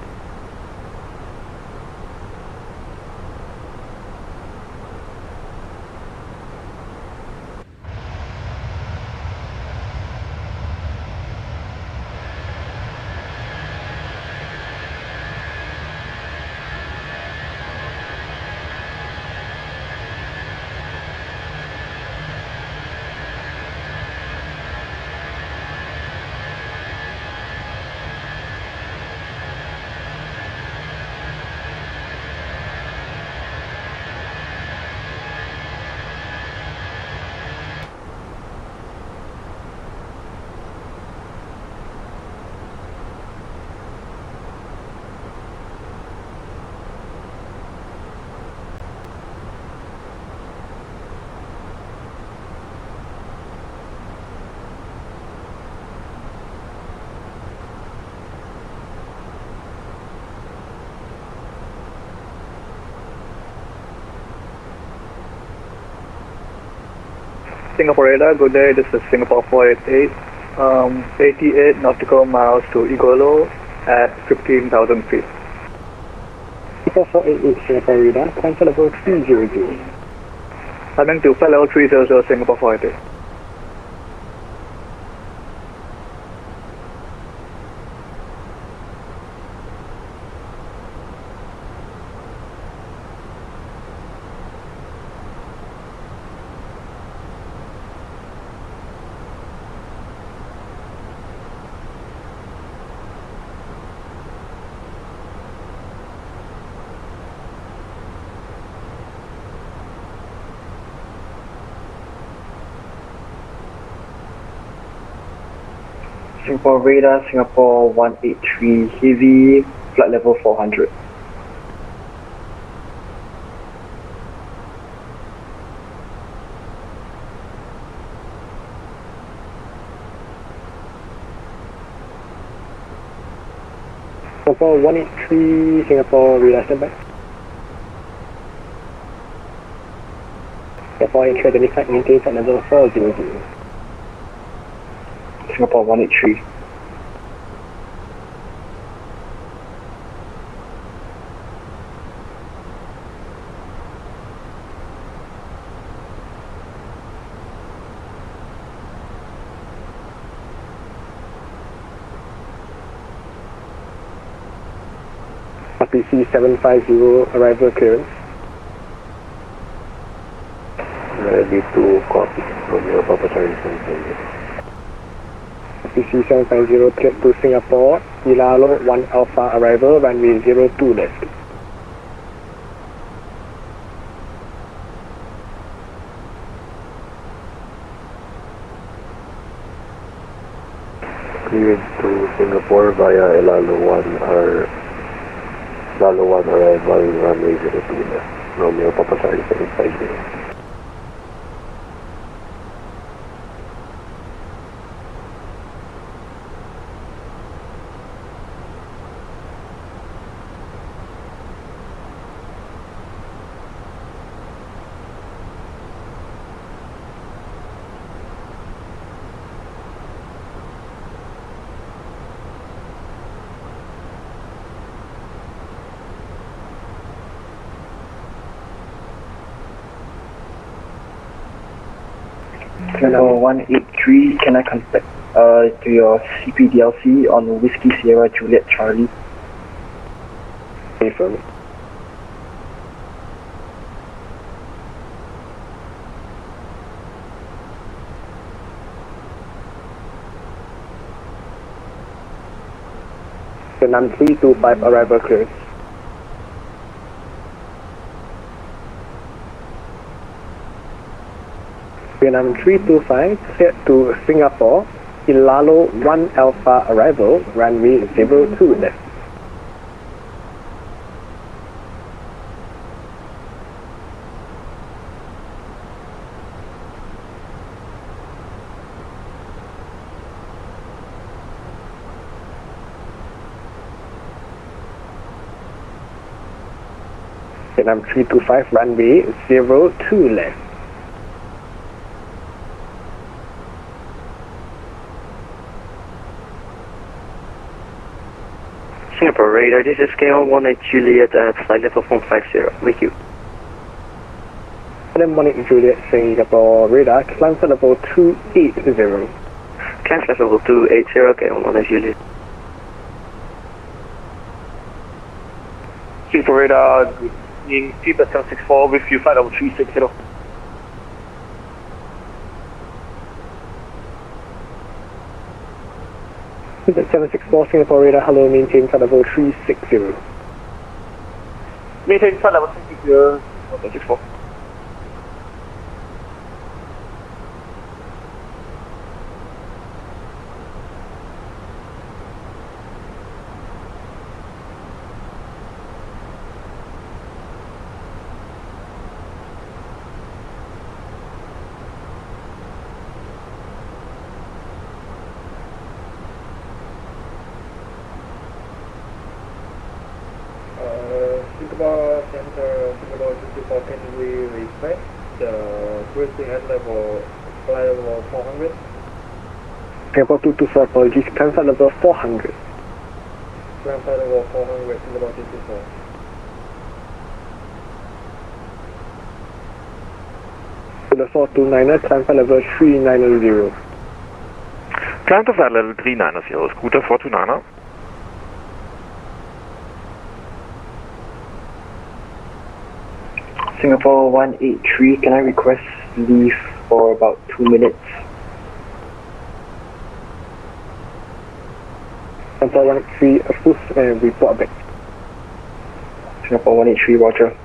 Singapore radar, good day, this is Singapore 488. 88 nautical miles to Igolo at 15,000 feet. Singapore 488 Singapore radar, climb to level 300. Climbing to flight level 300, Singapore 488. Singapore radar, Singapore 183 heavy, flight level 400. Singapore 183 Singapore radar standby. Singapore 183 identified, maintain flight level 400. Singapore 183. RPC 750 arrival clearance. Ready to copy. Romeo Papa Charlie 750. RPC 750 cleared to Singapore. Ilalo 1 Alpha arrival, runway 02 left. Cleared to Singapore via Ilalo 1 or Ilalo 1 arrival, runway 02 left. Romeo Papa Charlie 750. Singapore 183, can I contact to your CPDLC on Whiskey Sierra Juliet Charlie? Affirm. Vietnam 325 arrival clearance. Vietnam 325 set to Singapore, Ilalo 1 Alpha arrival, runway 02 left. Vietnam 325 runway 02 left. Singapore radar, this is KL18 Juliet at flight level 150, with you. Adam 18 Juliet, Singapore radar, climb flight level 280. Climb flight level 280, KL18 Juliet. Singapore radar, good evening, feedback 764 with you, flight level 360. Feedback 764, Singapore radar, hello, maintain flight level 360. Maintain flight level 360, 764. Singapore Center, Singapore 224, can we request the cruising at level, flight level 400? Singapore 224, apologies, climb flight level 400. Climb flight level 400, Singapore 224. To the 429er, climb flight level 390. Climb to flight level 390, scooter 429er. Singapore 183, can I request leave for about 2 minutes? Singapore 183, approve and report back. Singapore 183, roger.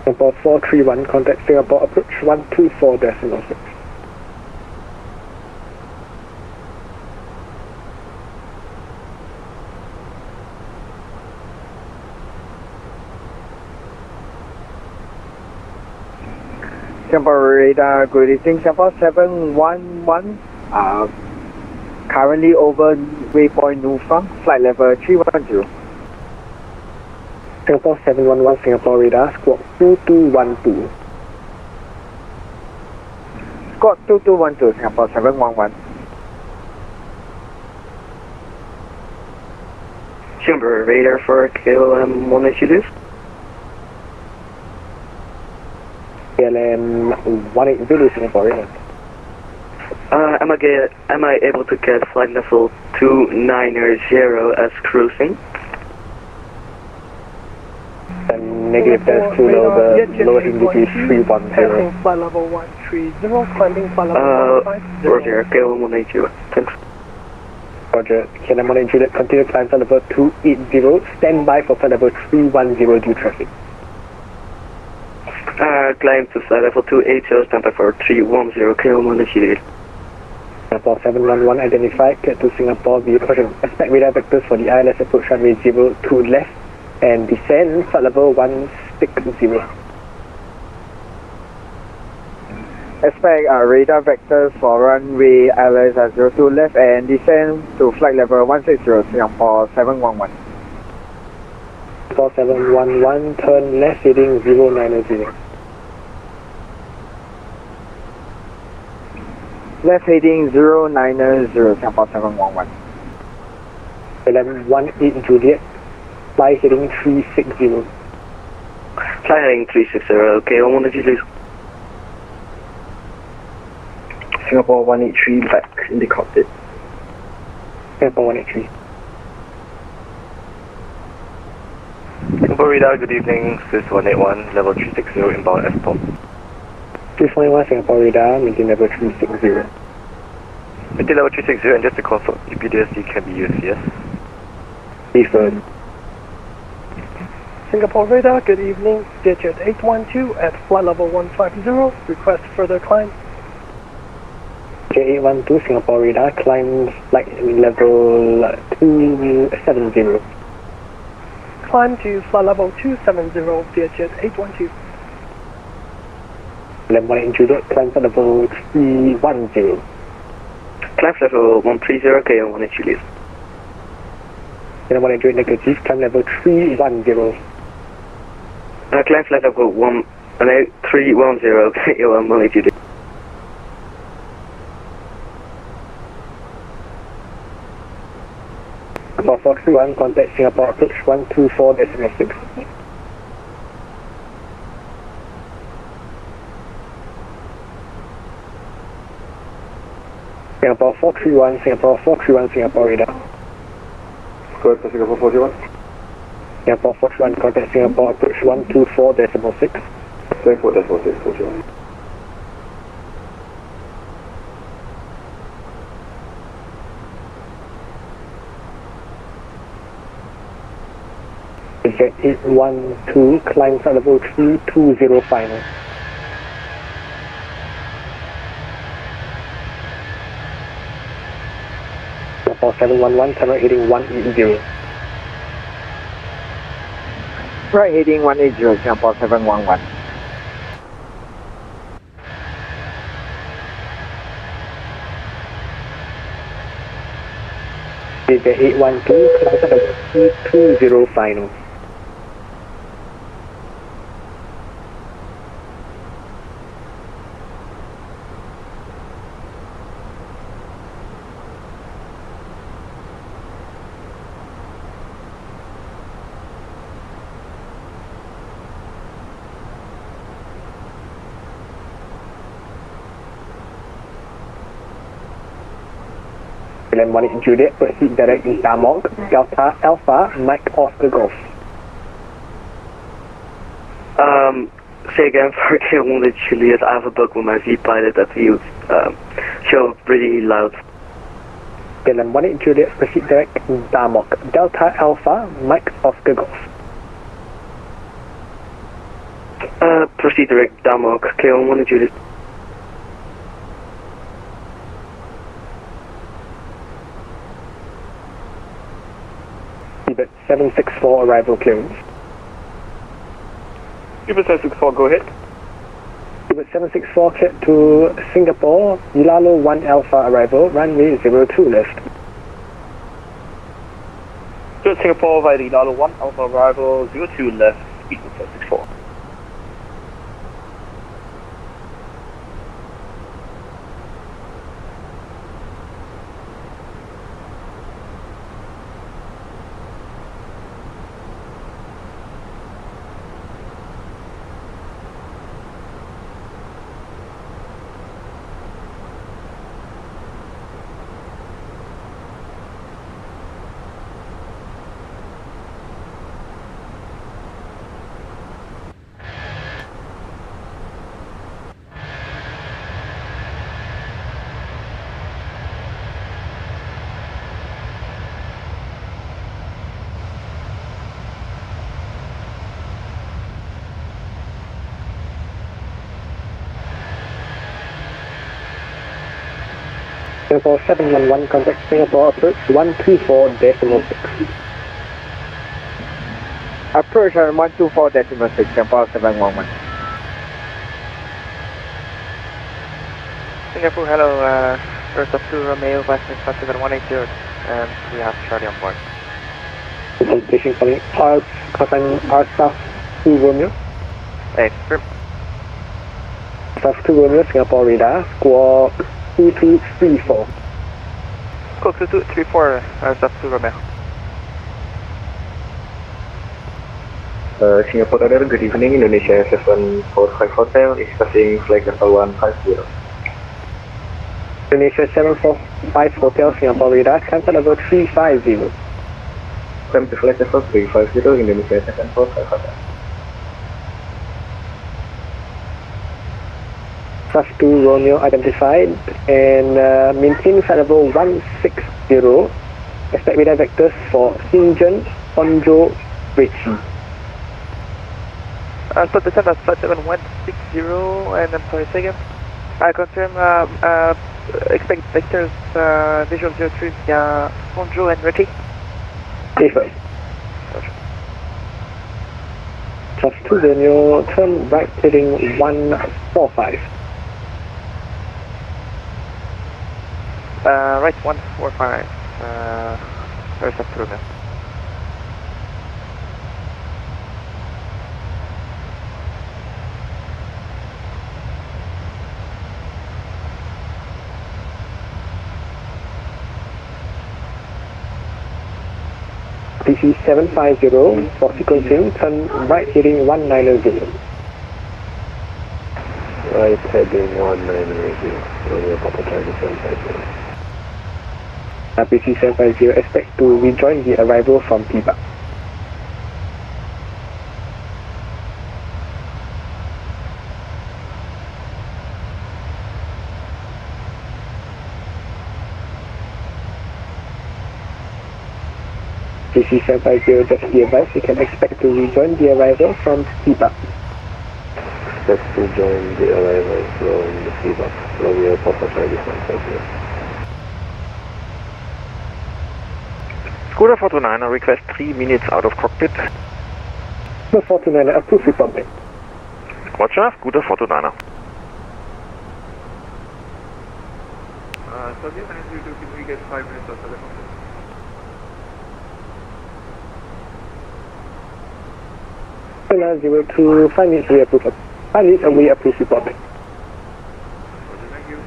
Singapore 431, contact Singapore approach 124.6. Singapore radar, good evening, Singapore 711, currently over waypoint Nufa, flight level 310. Singapore 711, Singapore radar, squawk 2212. Squawk 2212, Singapore 711. Singapore radar for KLM 180. KLM 180, Singapore radar. Am I able to get flight level 290 as cruising? Negative, that's too low, the lowest indicator is 310. Flight level 130, climbing flight level 150. Roger, KLM 180, thanks. Roger, KLM 180, continue climb flight level 280, stand by for flight level 310 due traffic. Climb to flight level 280, stand by for 310, KLM 180. Singapore 711 identified, get to Singapore via caution. Expect radar vectors for the ILS approach runway 02 left and descend flight level 160. Expect radar vectors for runway ILS at 02 left and descend to flight level 160, Singapore 711. Singapore 711, turn left heading 090. Left heading 090, Singapore 711. KLM 18 Juliet, fly heading 360. Fly heading 360, okay, 180. Singapore 183, back in the cockpit. Singapore 183. Singapore Singapore radar, good evening, Sis 181, level 360 inbound export. 321 Singapore radar, maintain level 360. Maintain level 360, and just to confirm, EPDSD can be used, yes? Deferred. Singapore radar, good evening, digit 812 at flight level 150, request further climb. J812 Singapore radar, climb flight level 270. Climb to flight level 270, digit 812. Level 1 Juliet, climb flight level 310. Climb level 130, KM1 Juliet. Level 1 Juliet negative, climb level 310. Climb flight level 310, KM1 Juliet. Singapore 431, contact Singapore approach 124.6. Singapore 431, Singapore 431, Singapore radar. Go ahead for Singapore 431. Singapore 431, contact Singapore approach 124.6. 24.6, 41. Jet 812, climb flight level 320 final. Singapore 711, turn right heading 180. Right heading 180, Singapore 711. Jet 812, climb flight level 320 final. Land 1 Juliet, proceed direct in Damok, Delta Alpha, Mike Oscar Golf. Say again for KM1 Juliet, I have a bug with my V-pilot that we show pretty loud. Land 1 Juliet, proceed direct in Damok, Delta Alpha, Mike Oscar Golf. Proceed direct Damok, KM1 Juliet. Tibet 764 arrival clearance. Tibet 764, go ahead. Tibet 764 cleared to Singapore, Yilalo 1 Alpha arrival, runway 02 left. Good Singapore via Yilalo 1 Alpha arrival 02 left, speed 764. Singapore 711, contact Singapore approach 124.6. Approach 124.6, Singapore 711. Singapore, hello, first of 2 Romeo, Western 7180, and we have Charlie on board. Station calling R South 2 Romeo. Hey, firm. South 2 Romeo, Singapore radar, squawk 2234. Squawk 2234, South 2 Romeo. Singapore Radar, good evening, Indonesia 745 Hotel is passing flight level 150. Indonesia 745 Hotel, Singapore radar, climb level 350. Affirmative, flight level 350, Indonesia, second floor, 500. +2 Romeo identified and maintain flight level 160. Expect radar vectors for Shenzhen, Hangzhou, Beijing. Alpha descent at flight 7160 and I'm sorry, second. I confirm expect vectors visual 03 via Hangzhou and Reiki. Affirm. +2 Romeo, turn right heading 145. Right 145. Where's that through now? PC 750 for sequencing, turn right heading 190. Right heading 190, Romeo Papa Charlie 750. PC 750, expect to rejoin the arrival from Tibet. PC 750, just be advised, you can expect to rejoin the arrival from Tibet. Expect to join the arrival from the Tibet, Romeo Papa Charlie 750. Scooter 429, request 3 minutes out of cockpit. Scooter 429, approve Republic. Roger, Scooter 429. Soviet 902, can we get 5 minutes of telephone? Soviet 902, 5 minutes we approve. 5 minutes and we approve Republic. Thank you.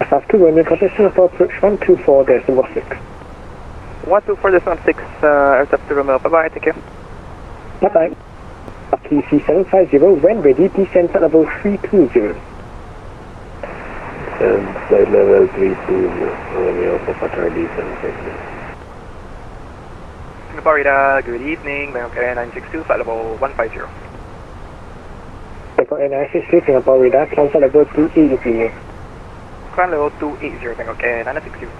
SAS 2 Romeo, contact Singapore approach 124.06. 124.16, aircraft to Romeo, bye bye, take care. Bye bye. PC 750, when ready, descend flight level 320. And flight level 320, Romeo Papa Charlie 750. Singapore radar, good evening, Bangkok Air 962, flight level 150. Bangkok Air 962, Singapore radar, climb flight level 280. Climb level 280, Bangkok Air 962.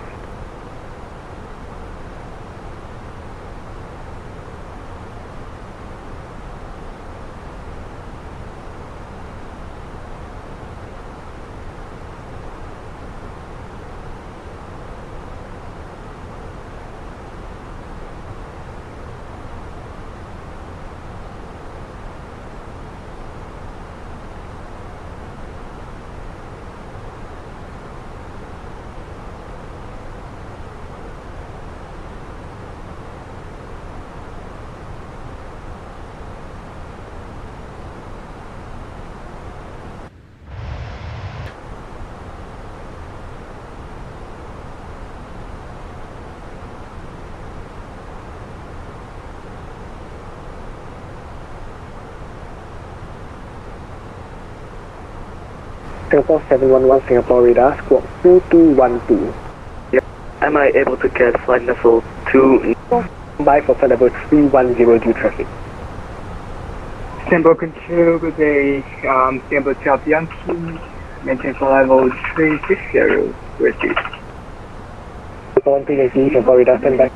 Singapore 711 Singapore radar, squawk 2212. Yep. Am I able to get flight level 2? By for flight level 310 due traffic. Istanbul Control, good day. Istanbul South Yankee, maintain flight level 360, receive. 12 Yankee, Singapore radar, stand by.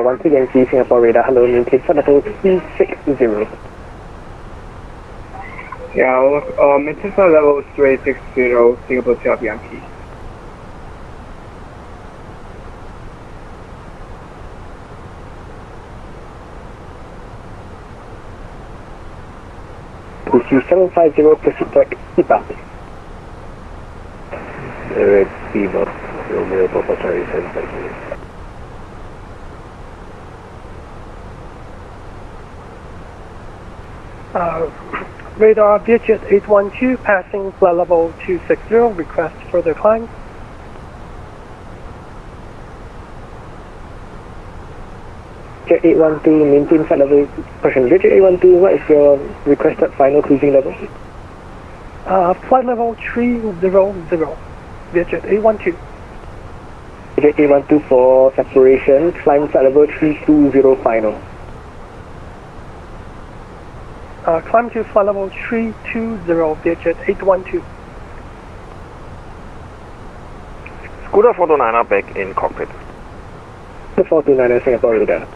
Singapore 1 Yankee, Singapore radar, hello, maintain flight level 360. Yeah, maintain flight level 360, Singapore 12 Yankee. PC 750, proceed to Ipa. Direct Ipa, Romeo Papa Charlie 1058. Radar VHS 812 passing flight level 260, request further climb. Jet 812, maintain flight level, question, Jet 812, what is your requested final cruising level? Flight level 300, VHS 812. Jet 812 for separation, climb flight level 320 final. Climb to flight level 320, VHS 812. Scooter 429 back in cockpit. The 429 Singapore radar.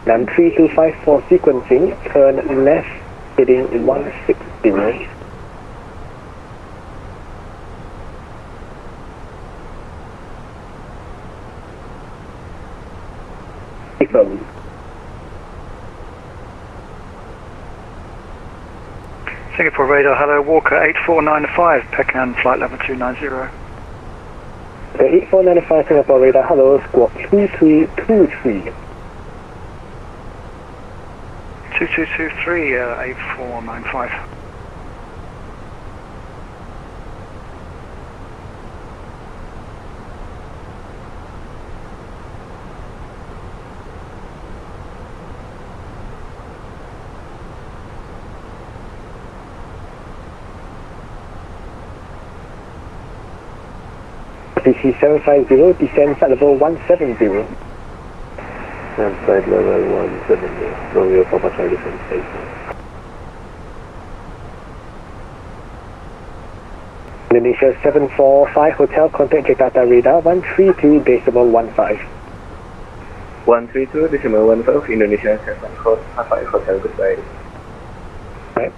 Then 3254 for sequencing, turn left, heading 160. Confirm. Singapore radar, hello, Walker 8495, Peckham, flight level 290. The 8495 Singapore radar, hello, squawk 2323. 2223, 8495. PC 750, descend flight level 170. And flight level 170, Romeo Papa Charlie 1058. Indonesia 745 Hotel, contact Jakarta radar 132.15. 132.15, Indonesia 745 Hotel, goodbye. Right.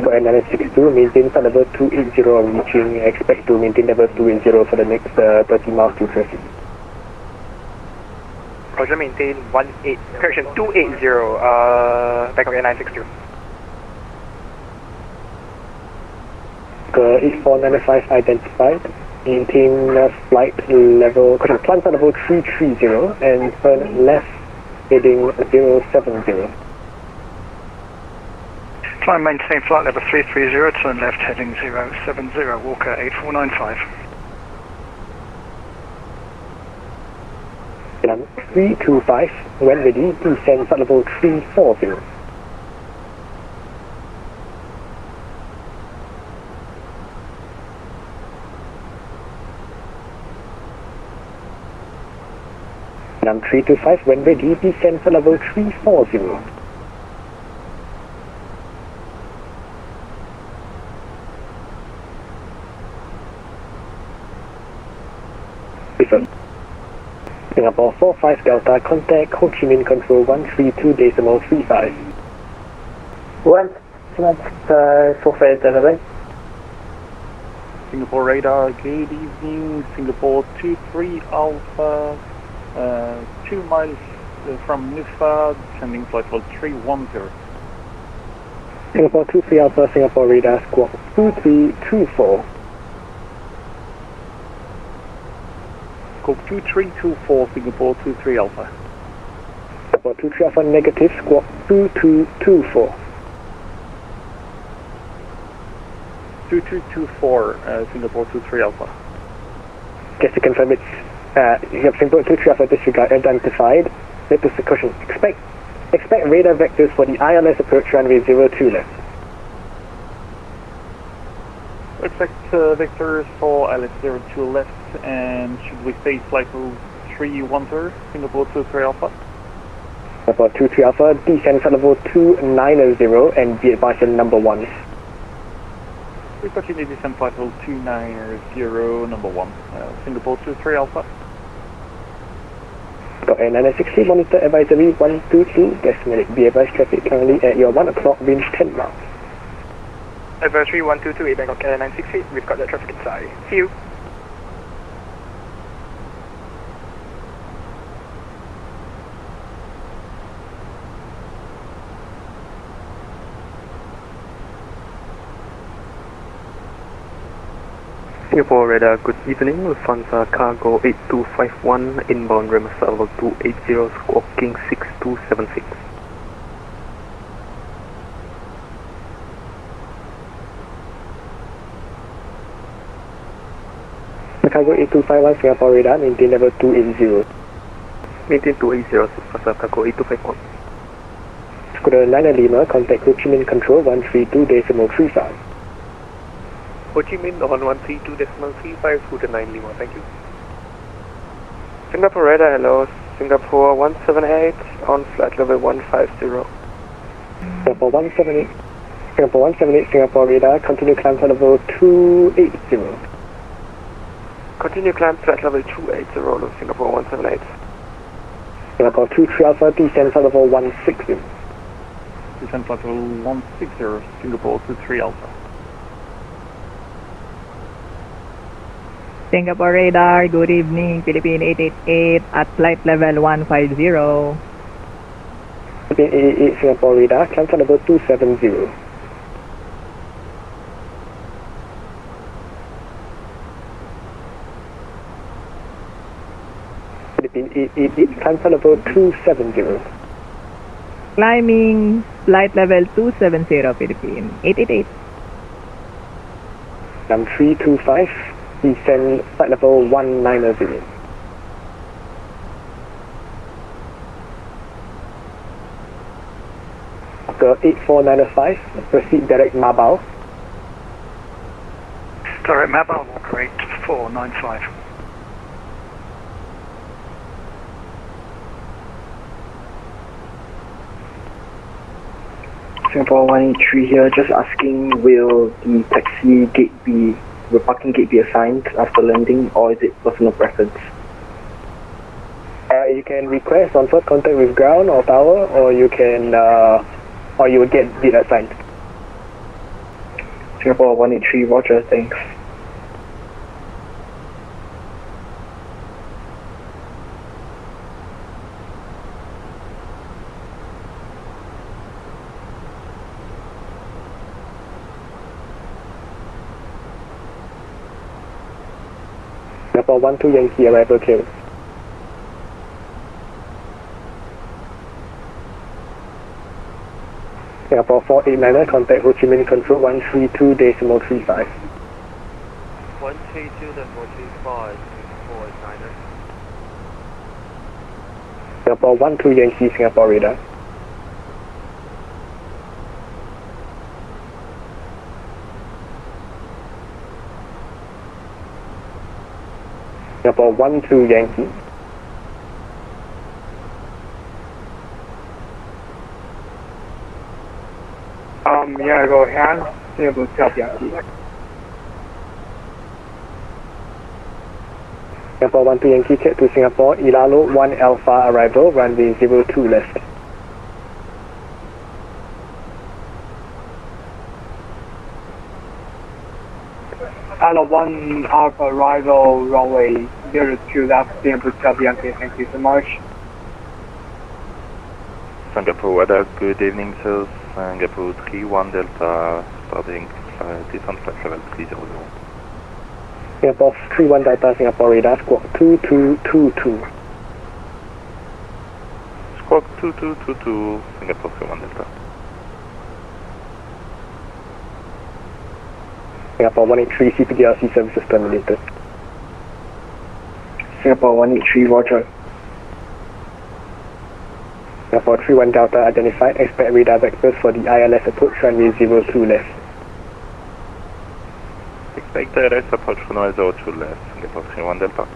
For another 62, maintain flight level 280, reaching, expect to maintain level 280 for the next 30 miles to traffic. Roger, maintain 280, back of your 962. 8495 identified, maintain flight level, climb flight level 330 and turn left, heading 070. Climb maintain flight level 330, turn left heading 070, Walker 8495. 325, when ready, descend flight level 340. Nam 325, when ready, descend flight level 340. Singapore 45 Delta, contact Ho Chi Minh Control 132.35. 45 Delta. Singapore radar, good evening. Singapore 23 Alpha, 2 miles from Nufa, descending flight level 310. Singapore 23 Alpha, Singapore radar, squawk 2324. Squawk 2324, Singapore 23 Alpha. Singapore 23 Alpha, negative, squawk 2224. 2224, Singapore 23 Alpha. Just to confirm, it's you have Singapore 23 Alpha disregard identified. Let us caution. Expect radar vectors for the ILS approach runway 02 left. Expect vectors for ILS 02 left, and should we stay flight level 310, Singapore 23 Alpha? Singapore 23 Alpha, descend flight level 290 and be advised on number 1. We continue descent flight level 290, number 1. Singapore 23 Alpha. Got a 960, monitor advisory 122, decimal. Be advised traffic currently at your 1 o'clock, range 10 miles. Advisory 122, Bangkok Air 960, we've got the traffic inside. See you. Singapore radar, good evening. Lufthansa cargo 8251, inbound Remus level 280, squawking 6276. Cargo 8251, Singapore radar, maintain level 280. Maintain 280, Lufthansa cargo 8251. Scooter 9 Lima, contact Ho Chi Minh Control 132.35. Ho Chi Minh on 132.35, Scooter 9 Lima, thank you. Singapore radar, hello. Singapore 178 on flight level 150. Singapore 178. Singapore 178, Singapore radar, continue climb flight level 280. Continue climb flight level 280, Singapore 178. Singapore 23 Alpha, descend flight level 160. Descent flight level 160, Singapore 23 Alpha. Singapore radar, good evening, Philippine 888 at flight level 150. Philippine 888, Singapore radar, climb flight level 270. Philippine 888, climb flight level 270. Climbing flight level 270, Philippine 888. 325, descend flight level 190. Docker 8495, proceed direct Mabao. Direct Mabao, great 495. Singapore 183 here, just asking, will the taxi gate be, will parking gate be assigned after landing, or is it personal preference? You can request on first contact with ground or tower, or you can, or you will get it assigned. Singapore 183, roger, thanks. Singapore 12 Yankee, arrival clear. Singapore 489er, contact Ho Chi Minh Control 132.35. 132.35, 489er. Singapore 12 Yankee, Singapore radar. Singapore 12 Yankee. Yeah, go ahead. Singapore 12 Yankee. Singapore 12 Yankee check to Singapore, Ilalo 1 Alpha arrival, runway 02 left. Hello, 1 Alpha arrival, runway 02 left, Singapore 12 Yankee, thank you so much. Singapore weather, good evening sir. Singapore 31 Delta, starting descent flight level 300. Singapore 31 Delta, Singapore radar, squawk 2222. Squawk 2222, Singapore 31 Delta. Singapore 183, CPDRC services terminated. Singapore 183, roger. Singapore 31 Delta identified, expect radar vectors for the ILS approach, runway 02 left. Expect ILS approach runway 02 left, Singapore 31 Delta.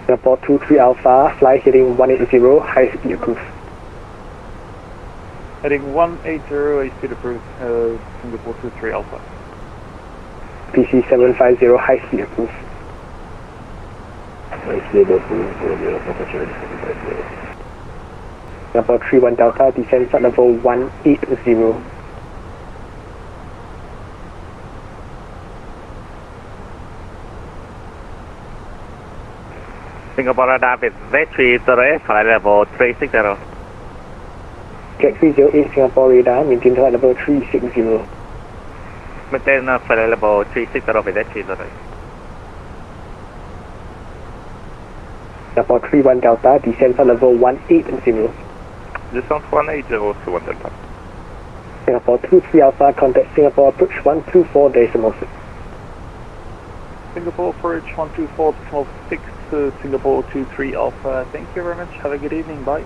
Singapore 23 Alpha, fly heading 180, high speed approved. Heading 180, high speed approved, Singapore 23 Alpha. PC 750, high speed approved. High speed approved, Romeo Papa Charlie 750. Singapore 31 Delta, descend flight level 180. Singapore radar with V3 turret, flight level 360. Jet 308 Singapore radar, maintain flight level 360. Maintain flight level 360 with V3 turret. Singapore 31 Delta, descend flight level 180. Descent 180, 31 Delta. Singapore 23 Alpha, contact Singapore approach 124.6. Singapore approach 124.6, Singapore 23 Alpha. Thank you very much. Have a good evening. Bye.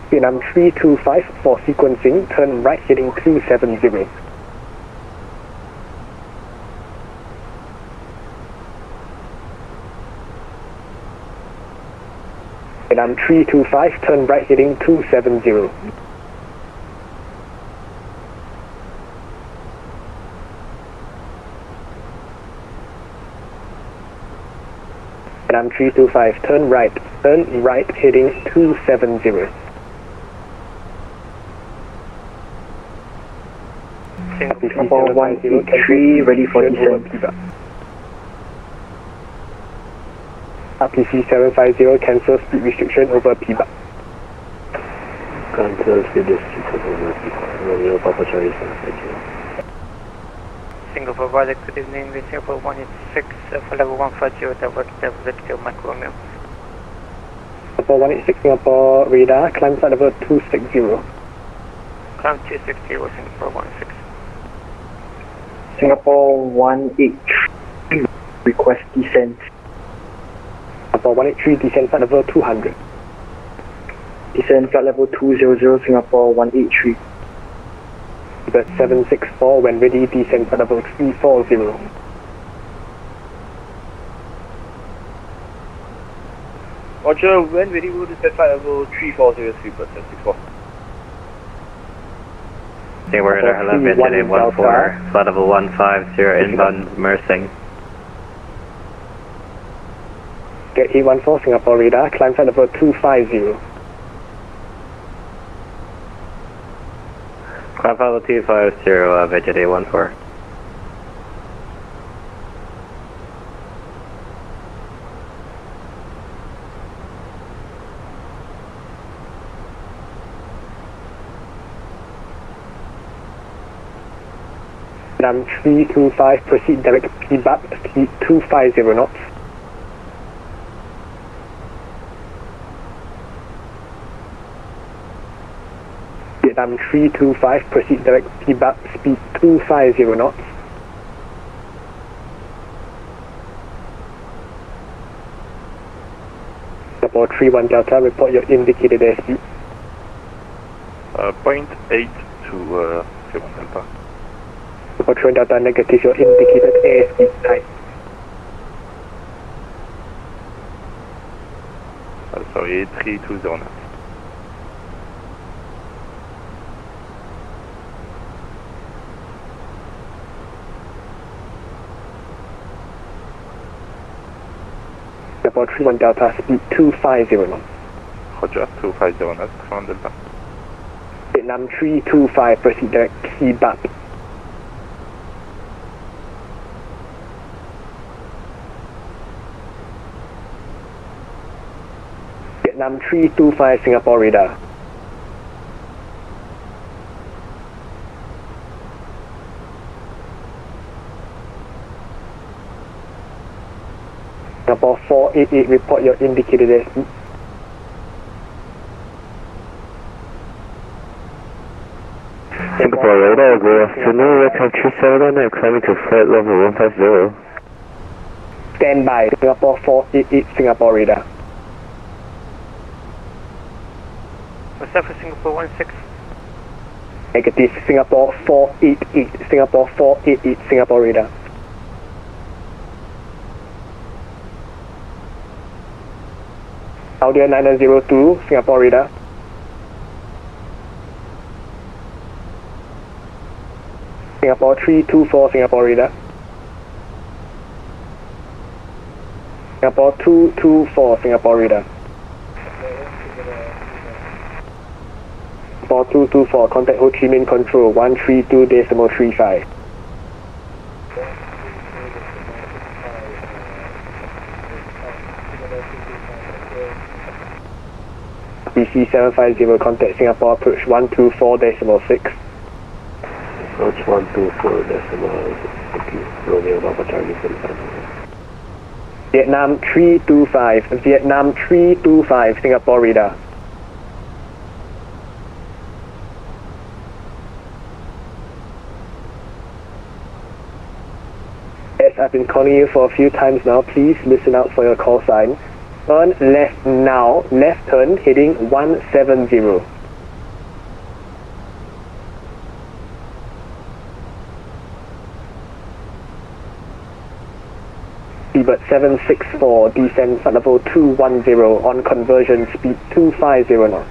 Vietnam 325 for sequencing, turn right heading 270. Vietnam 325, turn right heading 270. Vietnam 325, turn right heading 270. Singapore 183, ready for descent. RPC 750, cancel speed restriction over PBAP. Cancel speed restriction over PBAP. Romeo Papa Charlie 750. Singapore Project, good evening, with Singapore 186, for level 150, divert to Mike Romeo. Singapore 186, Singapore radar, climb flight level 260. Climb 260, Singapore 186. Singapore 183, request descent. Singapore 183, descend flight level 200. Descend flight level 200, Singapore 183. But 764, when ready, descend flight level 340. Roger, when ready, we'll descend flight level 340, 764. Singapore radar, hello, VTS 14, flight level 150, inbound Mersing. Get 814, Singapore radar, climb flight level 250. Climb flight level 250, VTS 14. Vietnam 325, proceed direct PBAP, speed 250 knots. Vietnam 325, proceed direct PBAP, speed 250 knots. Singapore 31 Delta, report your indicated airspeed. 0.8 to 31 Delta. Singapore 31 Delta, negative your indicated airspeed type. Sorry, 320 knots. Singapore 31 Delta, speed 250 knots. Roger, 250 knots, 31 Delta. Vietnam 325, proceed direct, keep up. Vietnam 325, Singapore radar. Singapore 488, report your indicated airspeed. Singapore radar, good afternoon, welcome 379, climbing to flight level 150. Stand by, Singapore 488, Singapore radar. What's up for Singapore 16? Negative, Singapore 488, Singapore 488, Singapore radar. Audio 902, Singapore radar. Singapore 324, Singapore radar. Singapore 224, Singapore radar. Singapore 224, contact Ho Chi Minh Control 132.35. BC 750, contact Singapore approach 124.6. Approach 124.6, thank you. Romeo Papa Charlie 45. Vietnam 325, Vietnam 325, Singapore radar. Yes, I've been calling you for a few times now. Please listen out for your call sign. Turn left now, left turn, heading 170. Seabird 764, descend flight level 210 on conversion, speed 250 knots.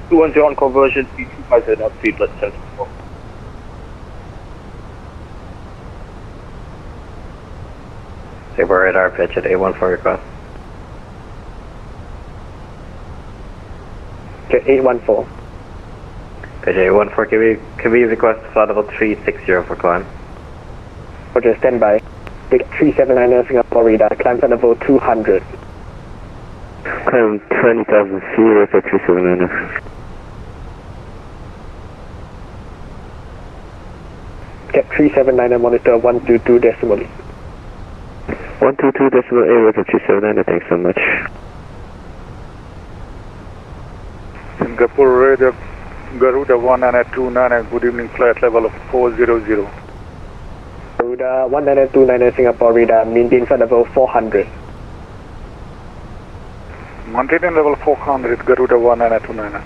210 on conversion, speed 250 knots, Seabird 764. Singapore radar pitch at 814 request. Jet 814. Pitch 814, can we request flight level 360 for climb? Roger, stand by. Big 379er, Singapore radar, climb flight level 200. Climb 20,000 feet, record 379. Cap 379er, monitor 122 decimally. 122.8, record 379, thanks so much. Singapore radar, Garuda 1929, good evening, flight level of 400. Garuda 1929, Singapore radar, maintain flight level 400. Maintain level 400, Garuda 1929.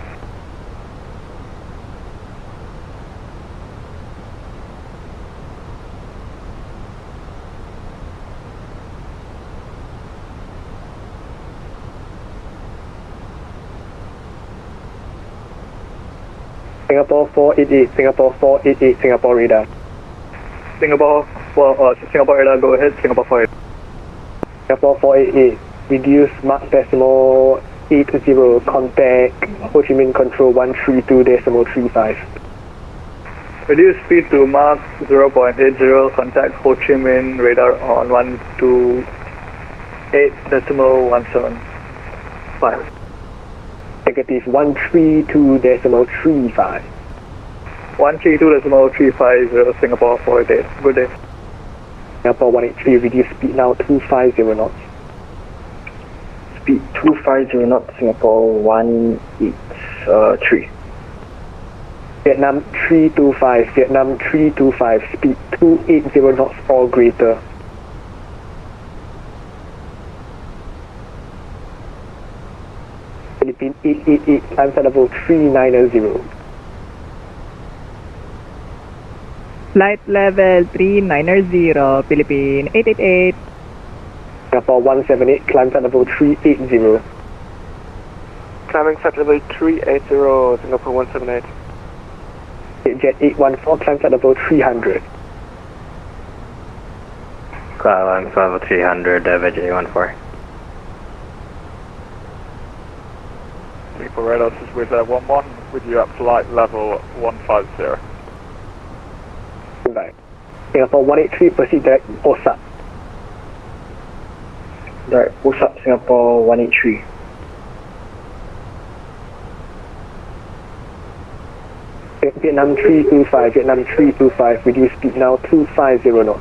Singapore 488, Singapore 488, Singapore radar. Singapore radar, go ahead, Singapore 488. Singapore 488, reduce Mach decimal 80, contact Ho Chi Minh Control 132.35. Reduce speed to Mach 0.80, contact Ho Chi Minh radar on 128.175. Negative 132.35. 132.350, Singapore 488. Good day. Singapore 183, reduce speed now 250 knots. Speed 250 knots, Singapore 183. Vietnam 325, Vietnam 325, speed 280 knots or greater. Philippine 888, climb flight level 390. Flight level 390, Philippine 888. Singapore 178, climb flight level 380. Climbing flight level 380, Singapore 178. Jet 814, climb flight level 300. Skyline level 300, Virginia 14. Singapore radar, this is with 11 with you at flight level 150. Right. Singapore 183, proceed direct OSAP. Direct OSAP, Singapore 183. Vietnam 325, Vietnam 325, reduce speed now 250 knots.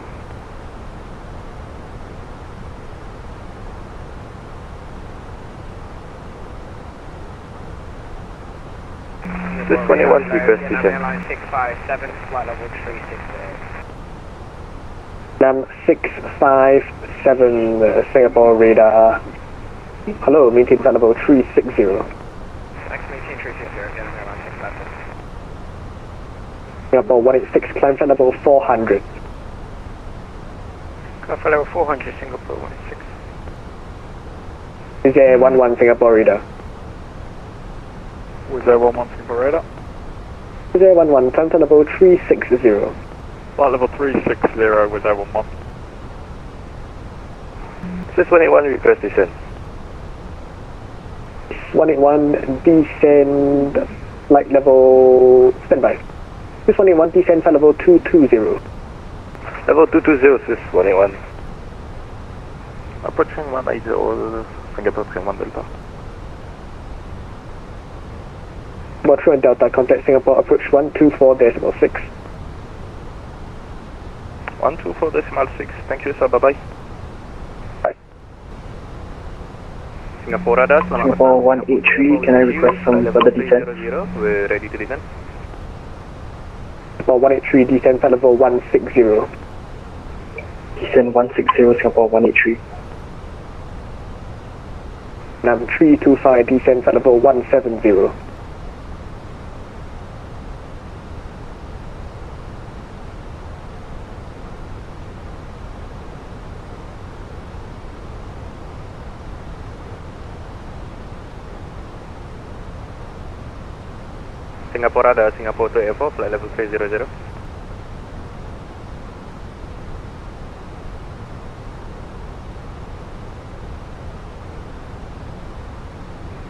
This 21 request descent. Airline 657, flight level 360. Vietnam 657, Singapore radar. Hello, maintain flight level 360. Next maintain 360, Vietnam Airline 657. Singapore 186, climb flight level 400. Flight level 400, Singapore 186. Is there 11 Singapore radar? With 11 Singapore radar. Is there 11, climb flight level 360. Flight level 360 with 11. This 181 request descent. 181, descend flight level, standby. This 181, descend flight level 220. Level 220, this 181. Approaching 180, Singapore 31 Delta. About 3 Delta, contact Singapore, approach 124.6. 124.6, thank you sir, bye-bye. Singapore radar, Singapore 183, can I request some further descent? We're ready to descend. Singapore 183, descend flight level 160. Descend 160, Singapore 183. Nam 325, descend flight level 170. Singapore radar, Singapore to Air4, flight level 300.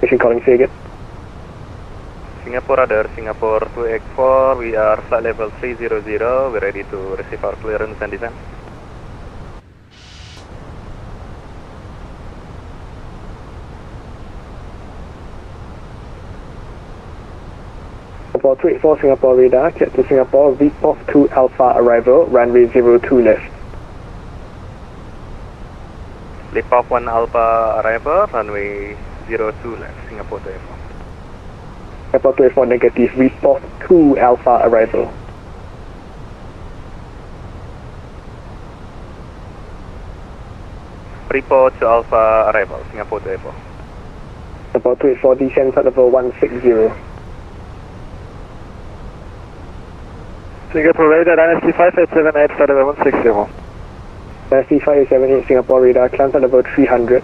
Mission calling, say again. Singapore radar, Singapore to X4, we are flight level 300, we're ready to receive our clearance and descent. Singapore 284, Singapore radar, get to Singapore, VPOF 2 Alpha arrival, runway 02 left. Lift off 1 Alpha arrival, runway 02 left, Singapore 284. Singapore 284 negative, VPOF 2 Alpha arrival. Report to Alpha arrival, Singapore 284. Singapore 284, descend flight level 160. Singapore radar, Dynasty 5878, flight level 160. Dynasty 5878, Singapore radar, climb flight level 300.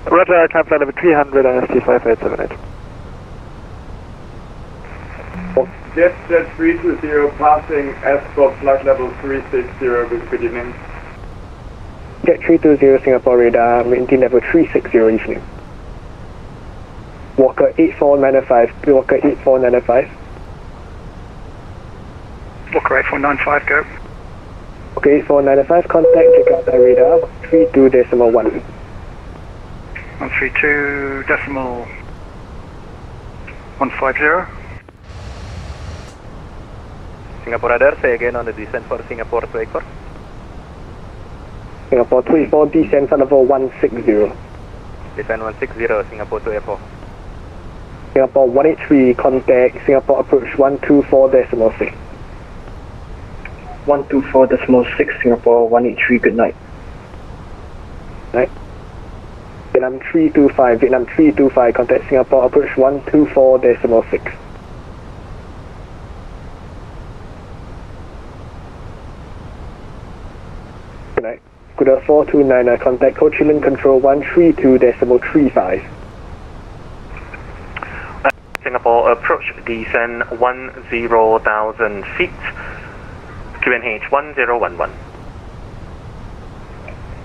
Roger, climb flight level 300, Dynasty 5878. Jet 320, passing escort flight level 360, good evening. Jet 320, Singapore radar, maintain level 360, evening. Walker 8495, Walker 8495. Walker 8495, go. Okay, 8495, contact Jakarta radar, 132.1. 132.150. Singapore radar, say again on the descent for Singapore 284. Singapore 284, descend flight level 160. Descent 160, Singapore 284. Singapore 183, contact Singapore approach 124.6. 124.6, Singapore 183, good night. Right. Vietnam 325, Vietnam 325, contact Singapore approach 124.6. Good night. Good 429, contact Ho Chi Minh Control 132.35. Singapore approach, descend 10,000 feet, QNH 1011.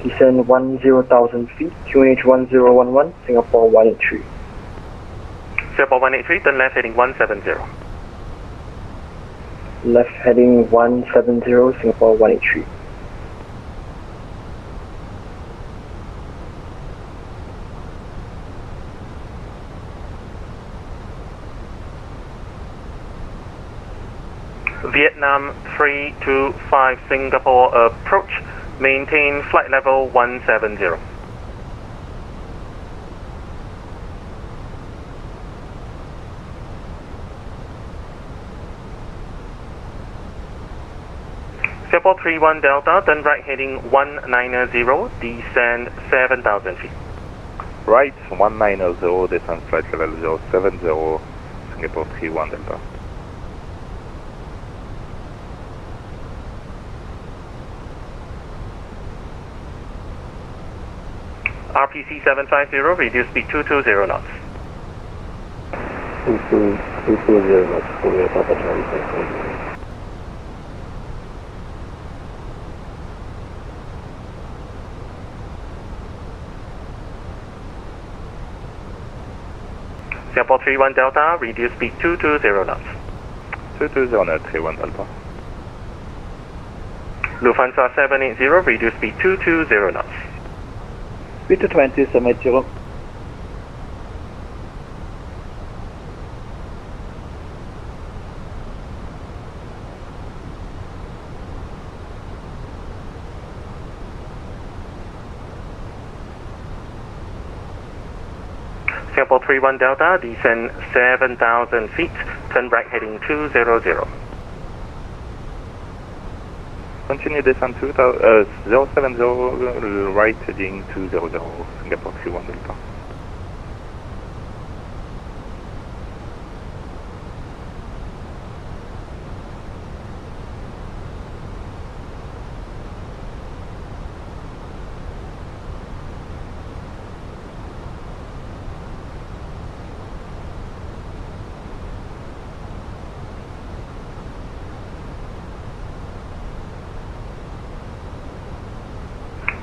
Descend 10,000 feet, QNH 1011, Singapore 183. Singapore 183, turn left heading 170. Left heading 170, Singapore 183. Vietnam 325 Singapore approach, maintain flight level 170. Singapore 31 Delta, turn right heading 190, descend 7,000 feet. Right, 190, descend flight level 070, Singapore 31 Delta. RPC 750, reduce speed 220 knots. 220 knots, Romeo Papa Charlie 550. Singapore 31 Delta, reduce speed 220 knots. 220 knots, 31 Delta. Lufthansa 780, reduce speed 220 knots. Victor 20, 780. Singapore 31 Delta, descend 7,000 feet, turn right heading 200. Continue descend 070, right heading 200, Singapore 31 Delta.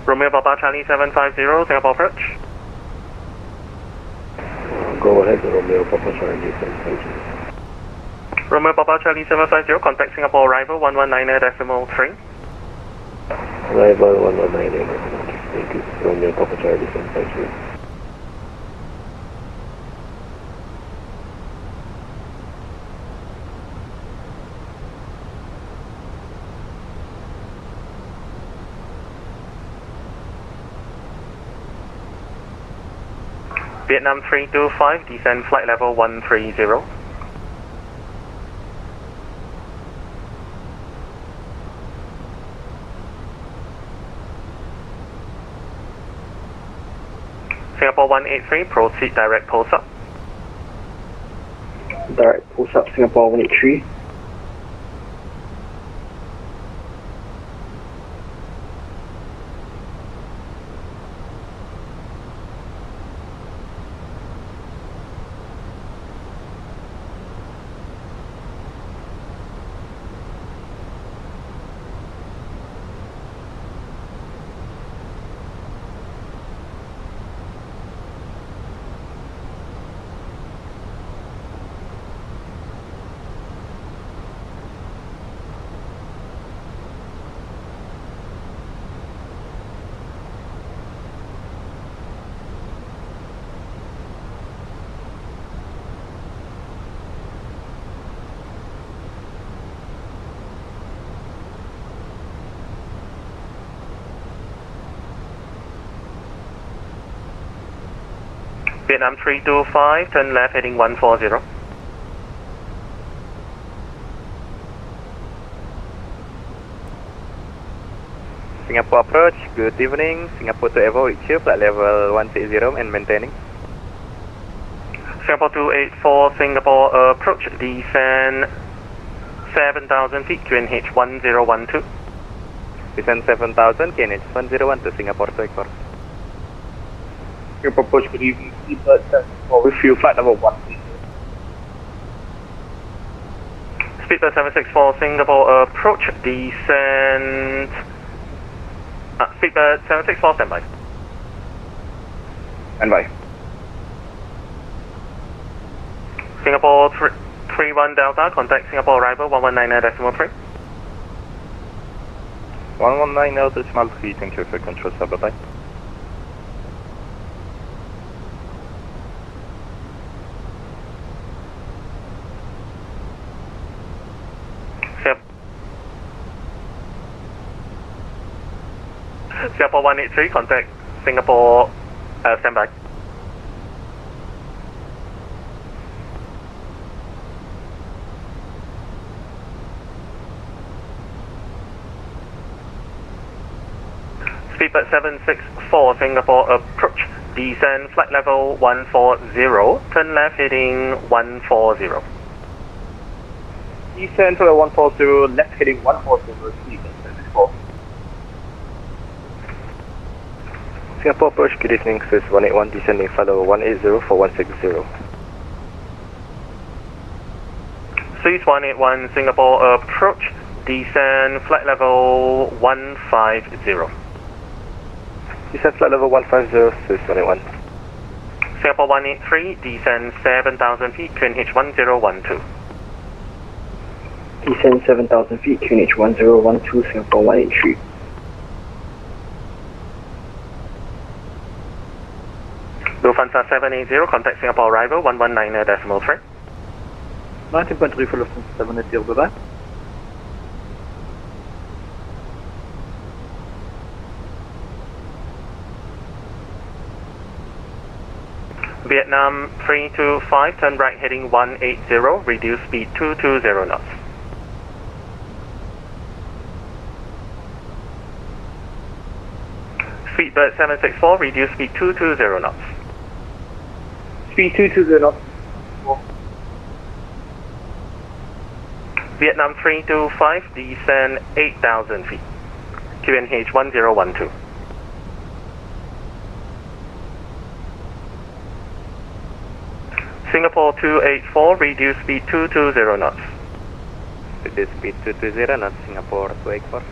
Romeo Papa Charlie 750, Singapore approach. Go ahead, Romeo Papa Charlie 750. Romeo Papa Charlie 750, contact Singapore arrival 119.3. Arrival 119.3. Thank you. Romeo Papa Charlie 750. Vietnam 325, descend flight level 130. Singapore 183, proceed direct pulse up. Direct pulse up, Singapore 183. Vietnam 325, turn left heading 140. Singapore approach, good evening. Singapore to Evo, reach flight level 160 and maintaining. Singapore 284, Singapore approach, descend 7,000 feet, QNH 1012. Descend 7,000, QNH 1012, Singapore to Ecuador. Singapore approach, good evening. Seabird 74 with you, flight level 160. Speedbird 764, Singapore approach, descend Speedbird 764, standby. Standby. Singapore 31 Delta, contact Singapore arrival 119.3. 119.3, thank you for control, sir, bye-bye. Singapore 183, contact Singapore, standby. Speedbird 764, Singapore approach, descend flight level 140, turn left heading 140. Descend to 140, left heading 140, Speedbird 764. Singapore approach, good evening, Swiss 181, descending flight level 180 for 160. Swiss 181, Singapore approach, descend flight level 150. Descend flight level 150, Swiss 181. Singapore 183, descend 7,000 feet, QNH 1012. Descend 7,000 feet, QNH 1012, Singapore 183. Lufthansa 780, contact Singapore arrival 119.3. 19.3 for Lufthansa 780, bye-bye. Vietnam 325, turn right heading 180, reduce speed 220 knots. Speedbird 764, reduce speed 220 knots. Speed 220 knots. Vietnam 325, descend 8,000 feet. QNH 1012. Singapore 284, reduce speed 220 knots. Reduce speed 220 knots, Singapore 284.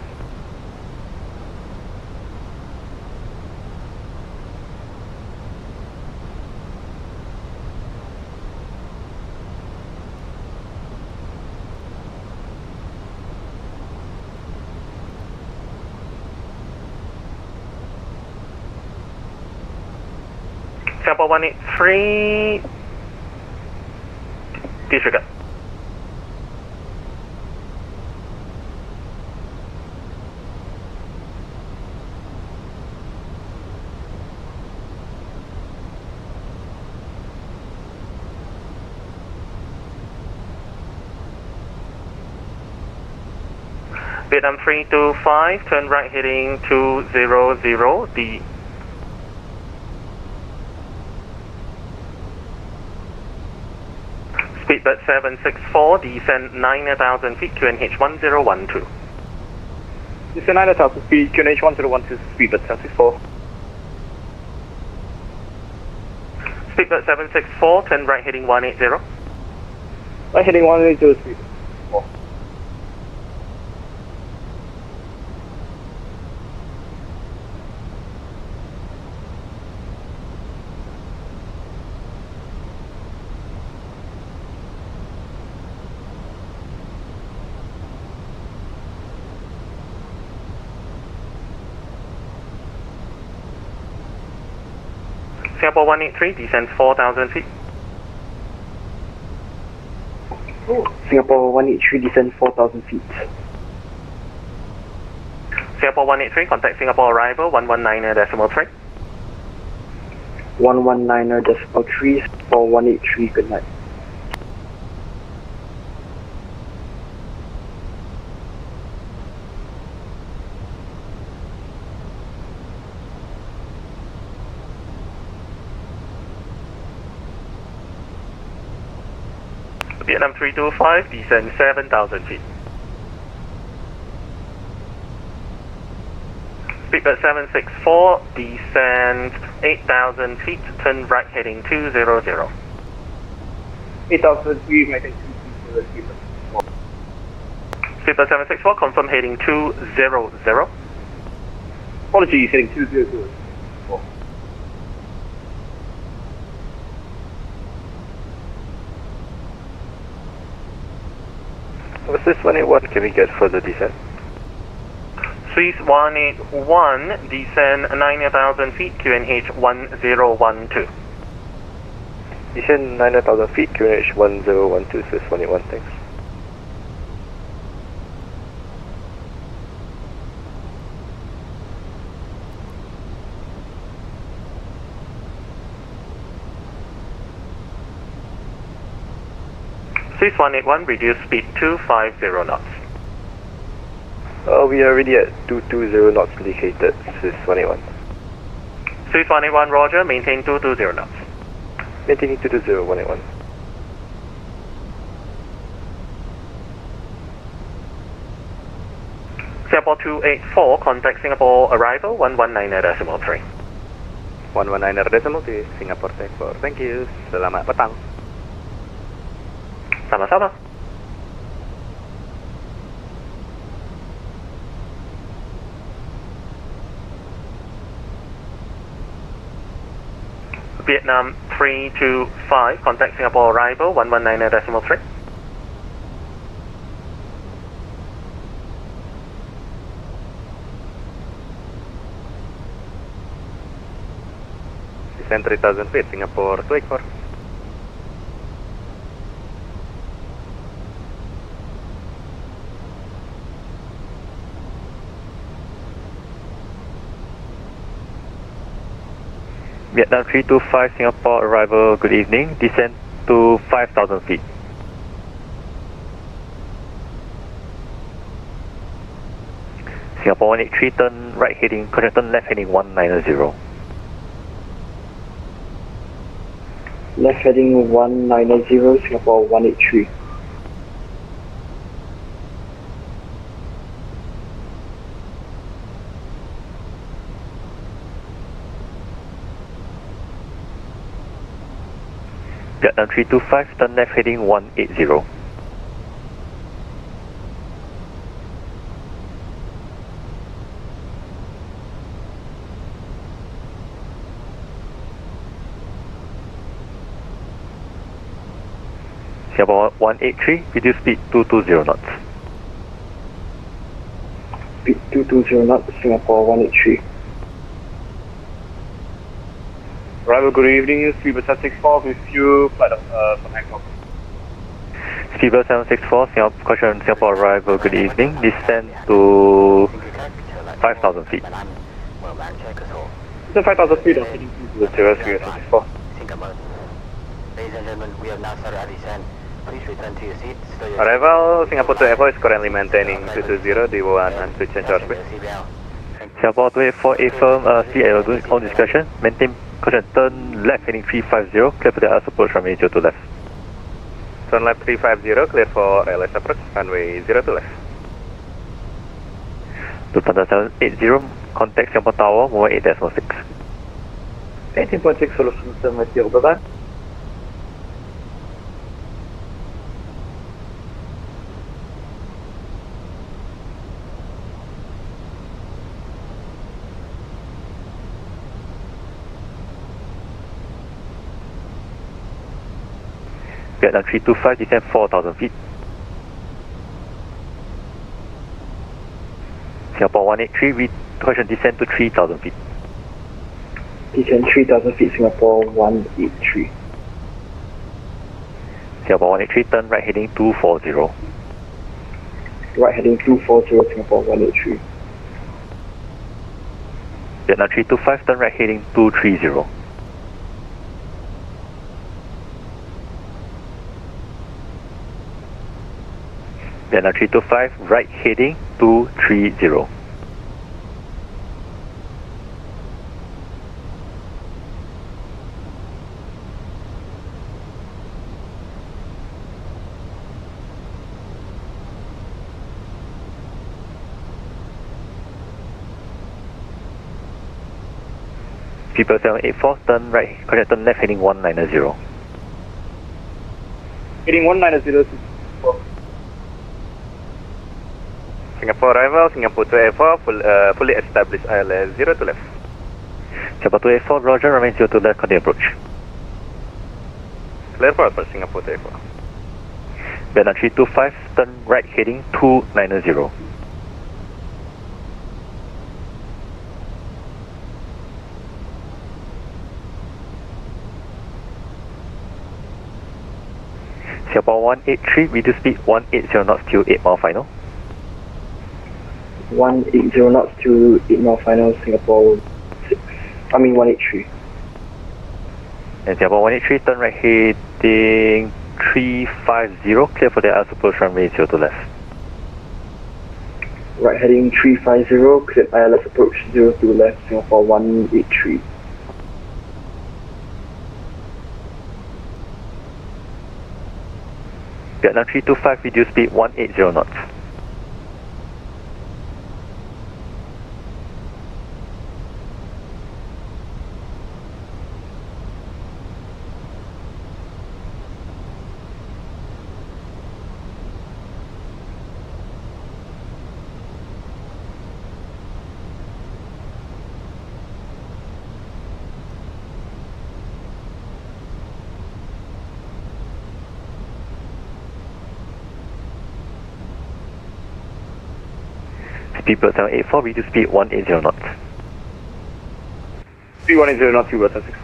Singapore 183, disregard. Vietnam 325, turn right heading 200, D. Speedbird 764, descend 9,000 feet, QNH 1012. Descend 9,000 feet, QNH 1012, Speedbird 764. Speedbird 764, turn right heading 180. Right heading 180, Speedbird 764. Singapore 183, descend 4,000 feet. Singapore 183, descend 4,000 feet. Singapore 183, contact Singapore arrival 119.3. 119.3 for 183, good night. Vietnam 325, descend 7,000 feet. Speedbird 764, descend 8,000 feet, turn right heading 200. 8,000 feet, making 220, Speedbird. Speedbird 764, confirm heading 200. Apologies, heading 200. What's this 181? Can we get further descent? Swiss 181, descend 9,000 feet, QNH 1012. Descend 9,000 feet, QNH 1012, Swiss 181, thanks. Swiss 181, reduce speed 250 knots. We are already at 220 knots indicated, Swiss 181. Swiss 181, roger, maintain 220 knots. Maintaining 220, 181. Singapore 284, contact Singapore arrival 119.3. 119.3, Singapore Singapore. Thank you. Selamat petang. Sama-sama. Vietnam 325, contact Singapore arrival 119.3. Descend 3,000 feet, Singapore 284. Vietnam 325, Singapore arrival, good evening. Descend to 5,000 feet. Singapore 183, turn right heading, turn left heading 190. Left heading 190, Singapore 183. Vietnam 325, turn left heading 180. Singapore 183, reduce speed 220 knots. Speed 220 knots, Singapore 183. Arrival, good evening. Speedbird 764 with you, flight from Hancock. Speedbird 764, Singapore arrival, good evening. Descend to 5,000 feet. It's 5,000 feet, I'm heading to the Speedbird 764. Ladies and gentlemen, we have now started our descent. Please return to your seats. Arrival, Singapore 284 is currently maintaining 220, do you want to change our speed? Singapore 284, affirm, speed at your own discretion. Maintain caution, turn left heading 350, clear for the ILS approach runway 0 to left. Turn left 350, clear for ILS approach, runway 0 to left. Lufthansa 780, contact Singapore Tower, 118.6. 18.6, solution 780, bye-bye. Vietnam 325, descend 4,000 feet. Singapore 183, caution, descend to 3,000 feet. Descend 3,000 feet, Singapore 183. Singapore 183, turn right heading 240. Right heading 240, Singapore 183. Vietnam 325, turn right heading 230. Vietnam 325, right heading 230. People 784, turn right, correct, turn left heading 190. Heading 190, Singapore arrival, Singapore 284, fully established ILS 0 to left. Singapore 284, roger, remain 0 to left, continue approach. Clear for approach, Singapore 284. Vietnam 325, turn right heading 290. Singapore 183, reduce speed 180 knots to 8 mile final. 180 knots to 8 mile final, Singapore 183. And Singapore 183, turn right heading 350, clear for the ILS approach runway 0 to left. Right heading 350, clear ILS approach 0 to left, Singapore 183. Vietnam 325, reduce speed 180 knots. Speedbird 784, reduce speed 180 knots. Speed 180 knots, Speedbird 76.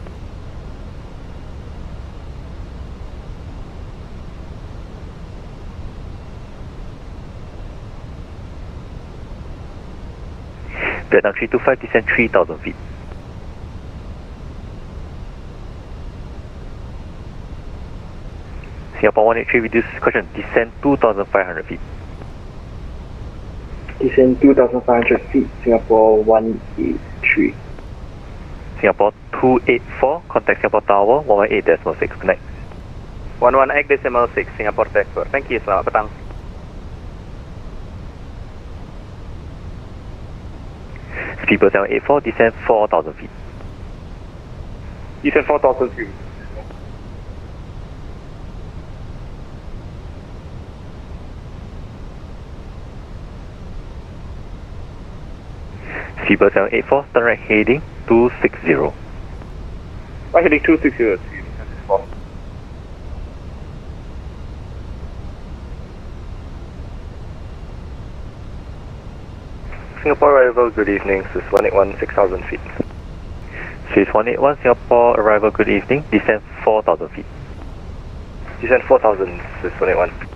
Vietnam 325, descend 3,000 feet. Singapore 183, reduce, correction, descend 2,500 feet. Descend 2,500 feet, Singapore 183. Singapore 284, contact Singapore Tower 118.6, connect. 118.6, Singapore Tower. Thank you, selamat petang. Speedbird 784, descend 4,000 feet. Descend 4,000 feet. Speedbird 784, turn right heading 260. Right heading 260. Singapore arrival, good evening, Swiss 181, 6,000 feet. Swiss 181, Singapore arrival, good evening, descend 4,000 feet. Descend 4,000, Swiss 181.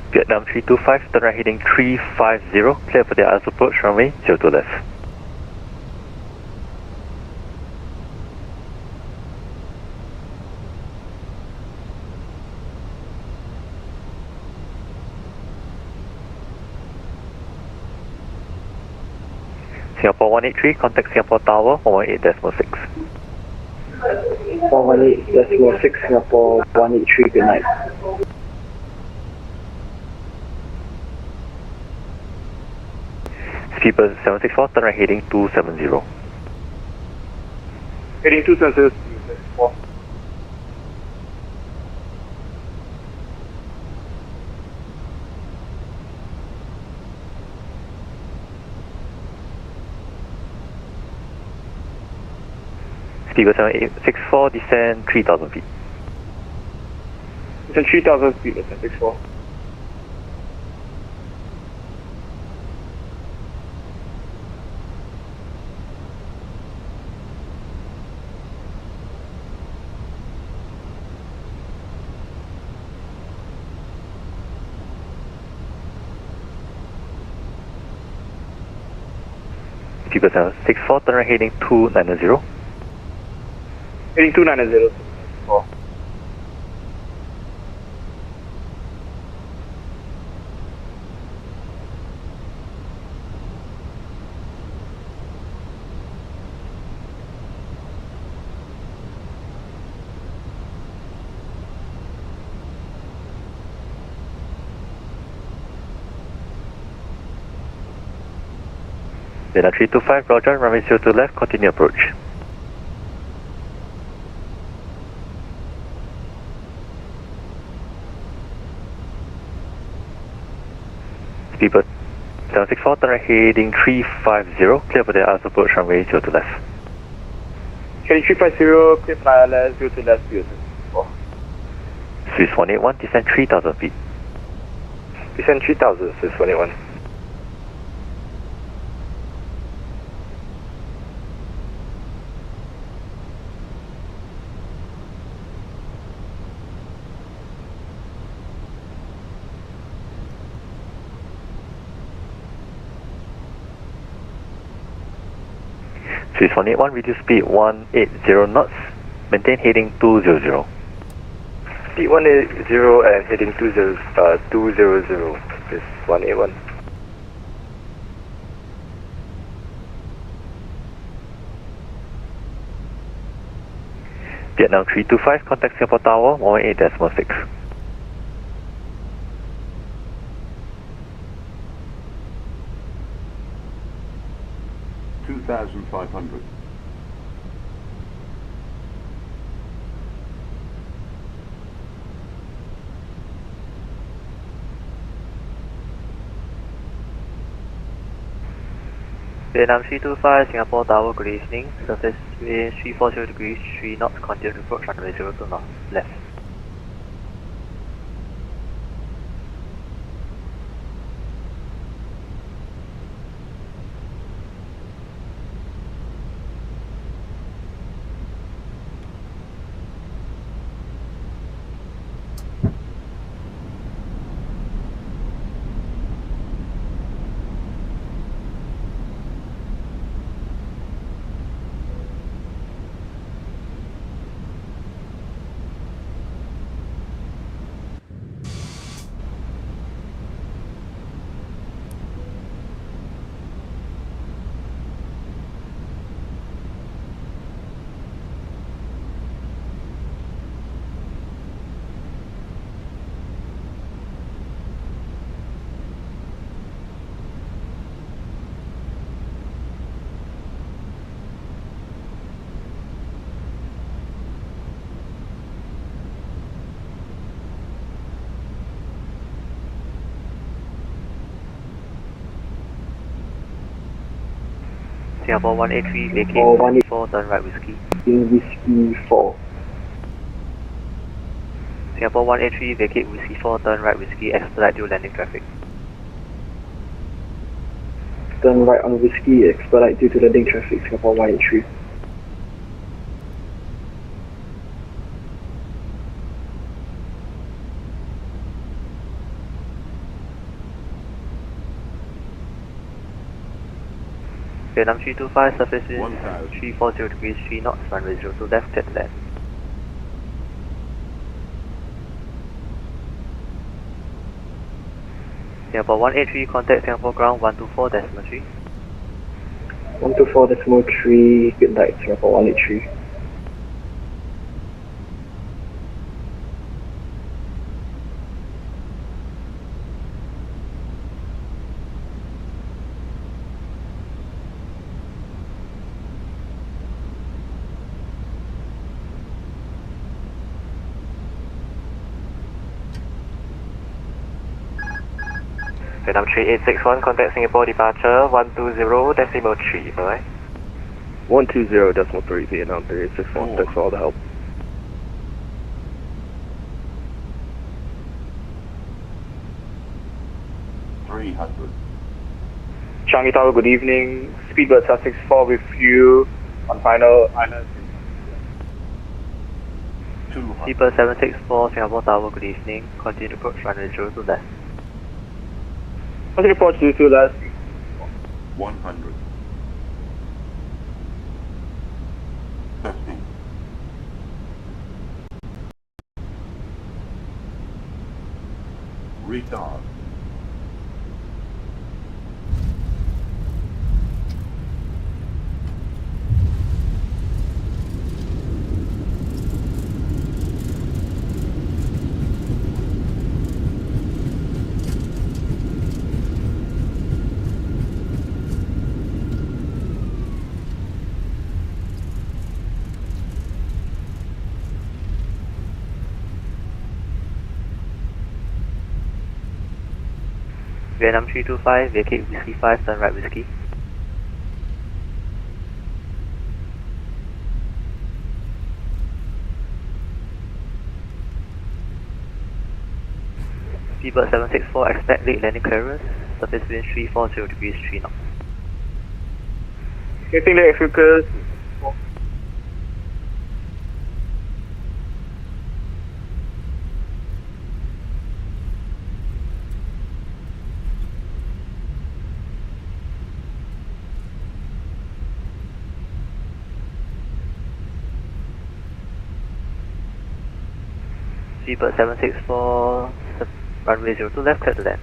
Vietnam 325, turn right heading 350, clear for the ILS approach runway 0 to left. Singapore 183, contact Singapore Tower 118.6. 118.6, Singapore 183, good night. Speedbird 764, turn right heading 270. Heading 270. Speedbird 764, descend 3,000 feet. Descend 3,000 feet, 764. Speedbird 764, turn right heading 290. Heading 290. Vietnam 325, Roger, runway 02 left, continue approach. Speedbird 764, turn right heading 350, clear for the ILS approach runway 02 left. Heading 350, clear for ILS, 02 left, Swiss 181, descend 3000 feet. Descend 3000, Swiss 181. Swiss 181, reduce speed 180 knots, maintain heading 200. Speed 180 and heading 200, Swiss 181. Vietnam 325, contact Singapore Tower, 118.6. 2,500. Vietnam 325, Singapore Tower, good evening. Surface wind 340 degrees, 3 knots, continue to approach runway 02 north, left. Singapore 183, vacate 4, turn right whiskey. Whiskey 4. Singapore 183, vacate whiskey 4, turn right whiskey, expedite due landing traffic. Turn right on whiskey, expedite due to landing traffic, Singapore 183. Vietnam 325, surface wind 340 degrees, 3 knots, runway 02 left, clear to land. Singapore 183, contact Singapore ground 124.3. 124.3, good night, Singapore 183. Vietnam 3861, contact Singapore departure 120.3, bye. 120.3, Vietnam 3861, thanks for all the help. Changi Tower, good evening. Speedbird 764 with you on final island. Speedbird 764, Singapore Tower, good evening. Continue to approach runway 02 left. Continue to approach 02 left. 100. retard. Vietnam 325, vacate Whiskey 5, turn right Whiskey. Seabird 764, expect late landing clearance, surface wind 340 degrees 3 knots. Getting the focus. Seabird 764, runway 02 left, clear to land.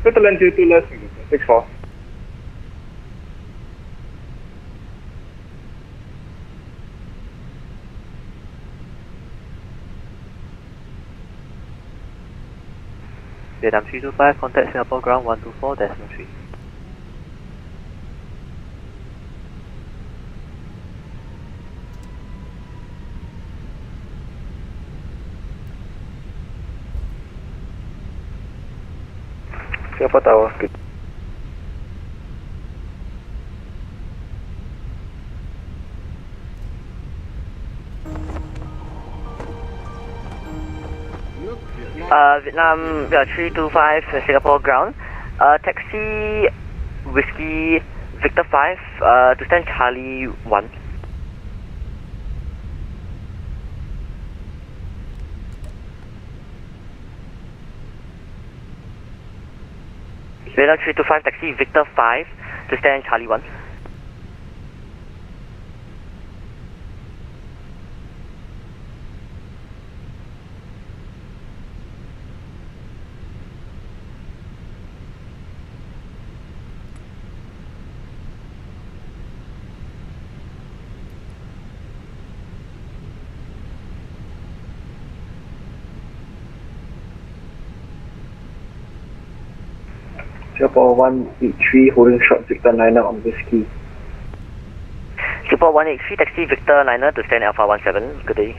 Clear to land 02 left, 64. Vietnam 325, contact Singapore ground 124.3. Singapore Tower, good. Vietnam 325 Singapore ground. Taxi Whiskey Victor 5 to stand Charlie 1. Vietnam 325 taxi Victor 5 to stand Charlie 1. Singapore 183 holding short Victor Niner on Whiskey. Singapore 183 taxi Victor Niner to stand Alpha 17. Good day.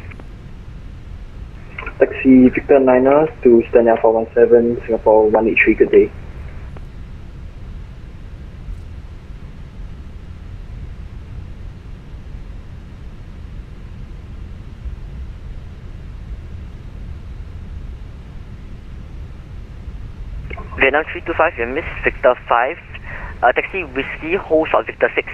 Taxi Victor Niner to stand Alpha 17, Singapore 183, good day. Vietnam 325, you missed Victor 5. Taxi Whiskey, hold short Victor 6.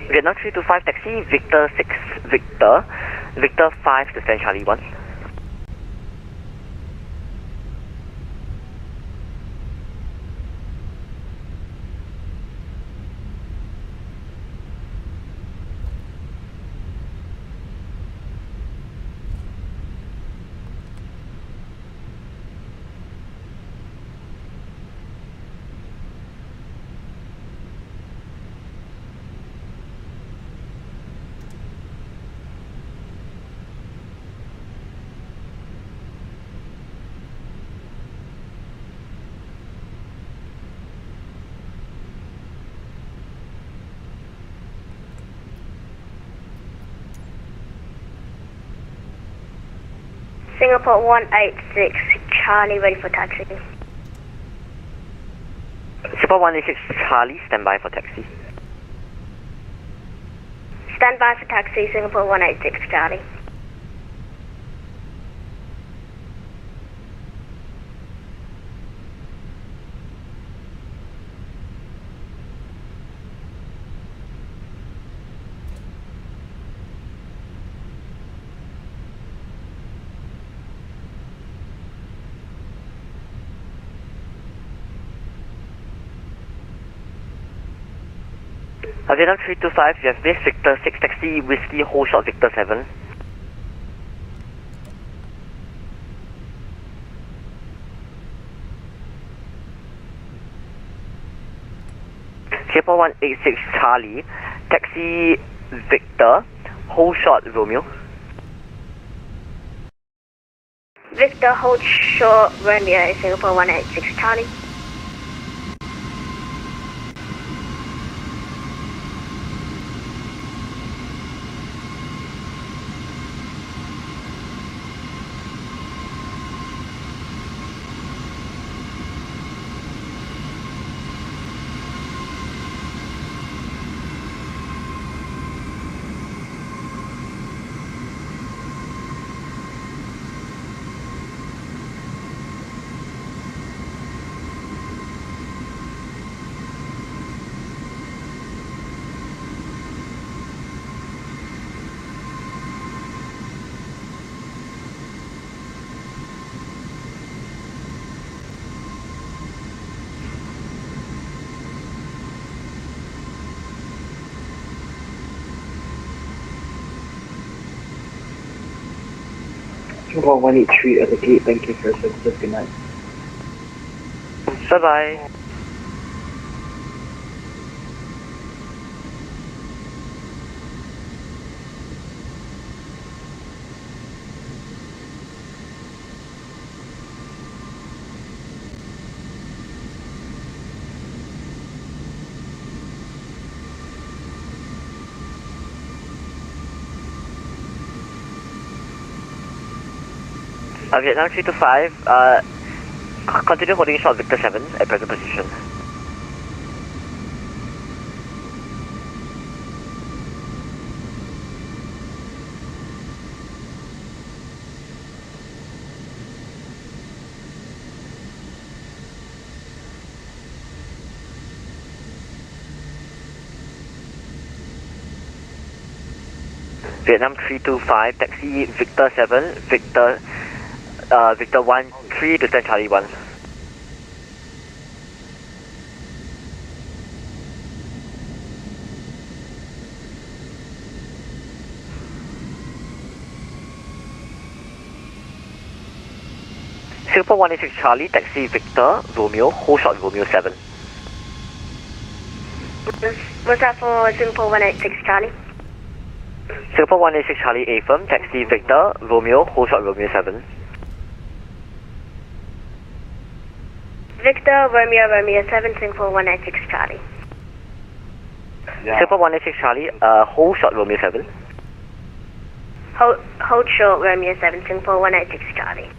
Vietnam 325 taxi, Victor 6, Victor 5 to stand Charlie 1. Singapore 186, Charlie ready for taxi. Singapore 186 Charlie, stand by for taxi. Stand by for taxi, Singapore 186, Charlie. Vietnam 325, you have missed Victor 6 taxi, Whiskey, hold short Victor 7. Singapore 186 Charlie, taxi Victor, hold short Romeo. Victor, hold short Romeo, Singapore 186 Charlie. Singapore 183 at the gate, thank you for your services, good night. Bye bye. Vietnam 325, continue holding short Victor 7 at present position. Vietnam 325, taxi Victor 7, Victor 13 to 10 Charlie 1. Singapore 186 Charlie, taxi Victor, Romeo, hold short Romeo 7. Was that for Singapore 186 Charlie? Singapore 186 Charlie A firm, taxi Victor, Romeo, hold short Romeo 7. Victor, Romeo, Romeo 7, Singapore 186 Charlie. Yeah. Singapore 186 Charlie, hold short Romeo 7. Hold short Romeo 7, Singapore 186 Charlie.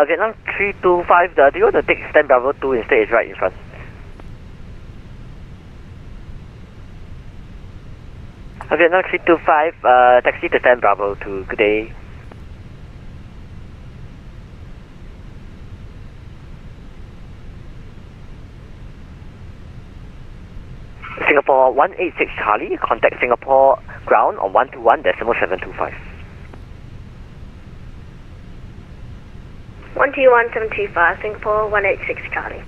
Vietnam 325, do you want to take stand Bravo 2 instead? It's right in front. Vietnam 325, taxi to stand Bravo 2, good day. Singapore 186 Charlie, contact Singapore ground on 121.725. 721-725, Singapore 186 Charlie.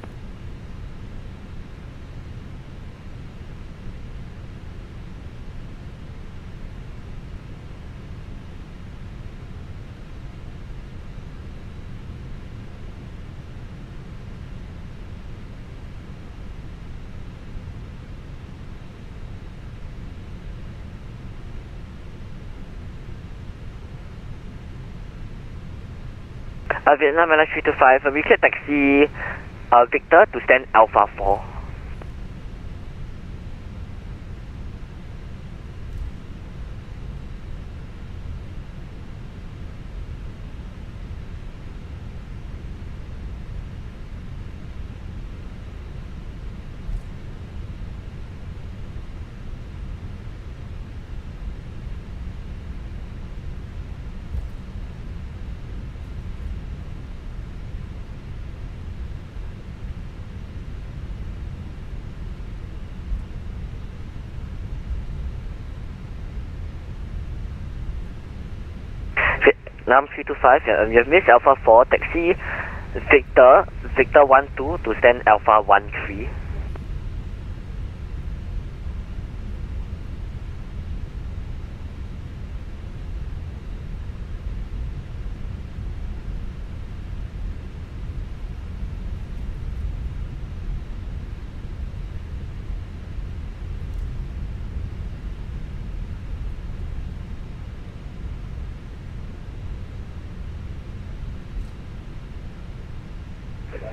Vietnam Airlines 325, we clear taxi Victor to stand Alpha 4. Vietnam 325, you have missed Alpha 4, taxi Victor 12 to stand Alpha 13.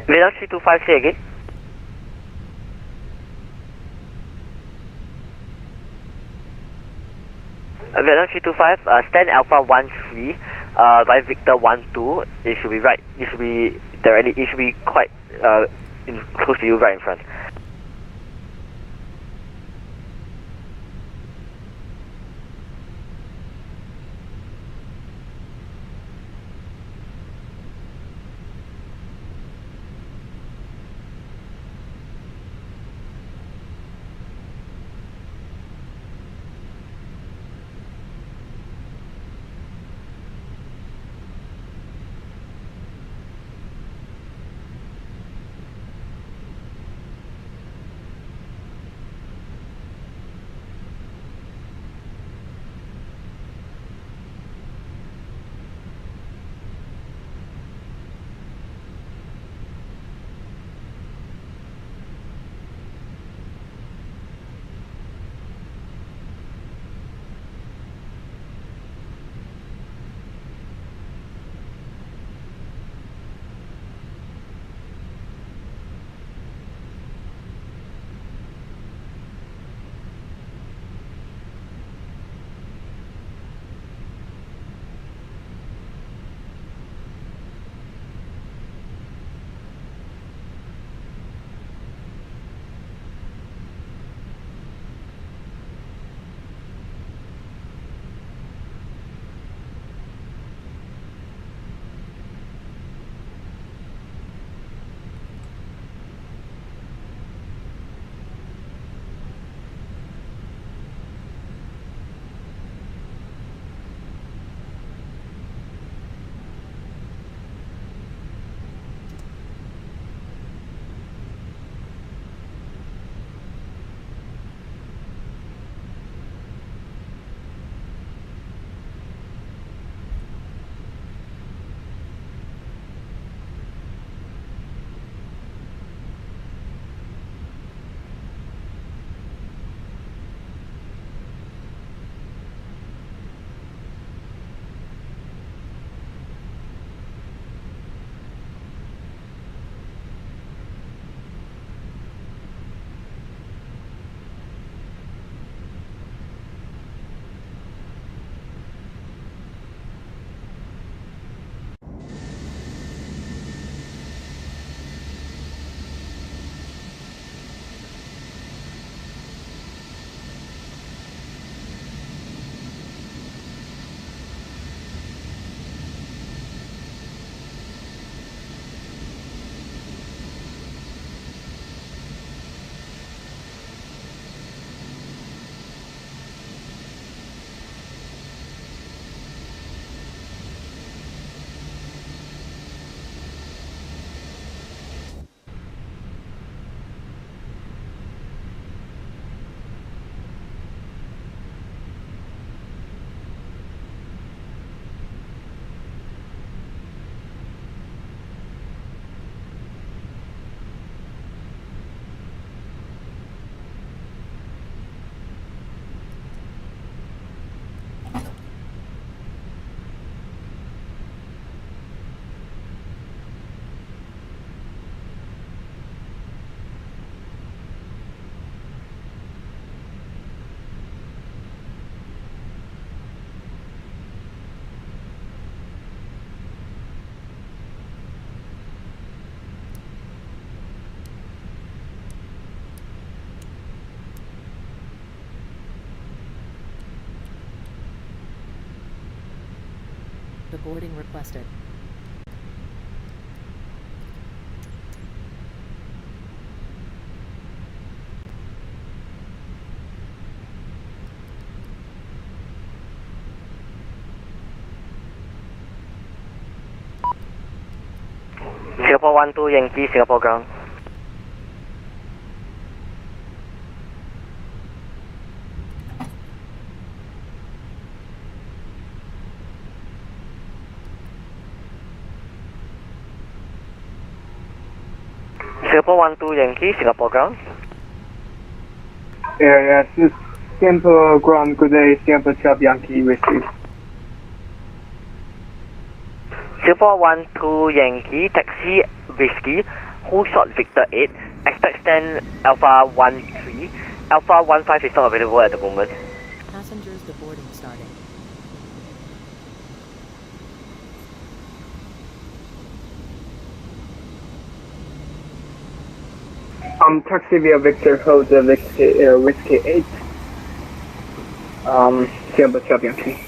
Vietnam 325, say again. Vietnam 325, stand Alpha 13 by Victor 12. It should be right. It should be directly. It should be quite close to you, right in front. boarding requested. Singapore 12 Yankee, Singapore ground. Singapore 12 Yankee, Singapore ground. Yes, Singapore ground, good day, Singapore 12 Yankee, receive. Singapore 12 Yankee, taxi whiskey, hold short Victor 8, expect stand Alpha 13, Alpha 15 is not available at the moment. Passengers boarding starting. Taxi via Victor, hold the whiskey 8. Singapore 12 Yankee.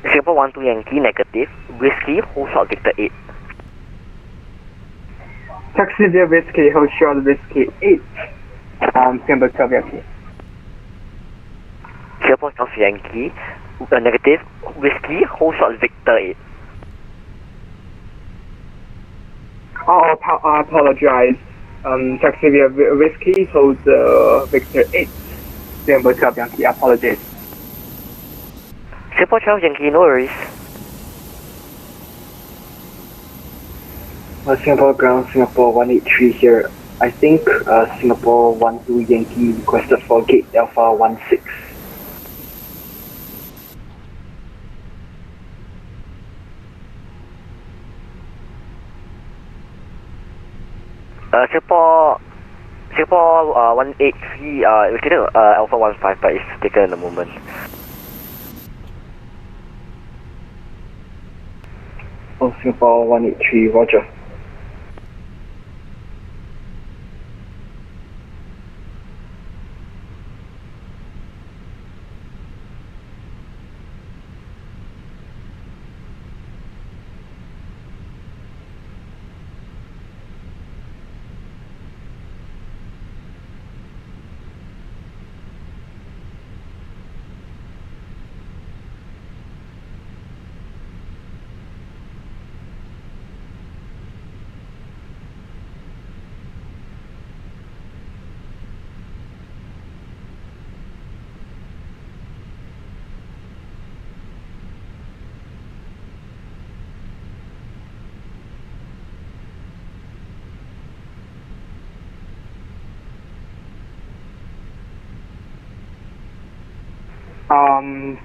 Singapore 12 Yankee, negative, whiskey, hold short Victor 8. Taxi via whiskey, hold short whiskey 8. Singapore 12 Yankee. Singapore 12 Yankee, negative, whiskey, hold short Victor 8. Oh, I apologize. Taxi via whiskey, hold Victor 8. Singapore 12 Yankee, I apologize. Singapore 12 Yankee, no worries. Singapore ground, Singapore 183 here. I think Singapore 12 Yankee requested for gate Alpha 16. Singapore 183, we taken Alpha 15, but it's taken in a moment. Oh, Singapore 183, roger.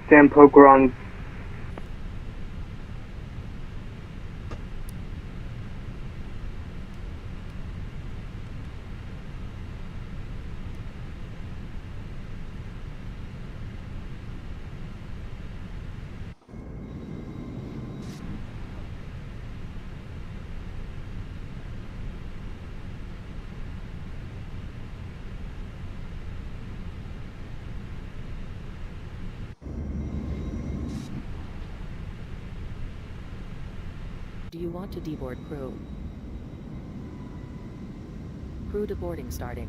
Sample ground. Do you want to deboard crew? Crew deboarding starting.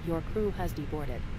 Your crew has deboarded.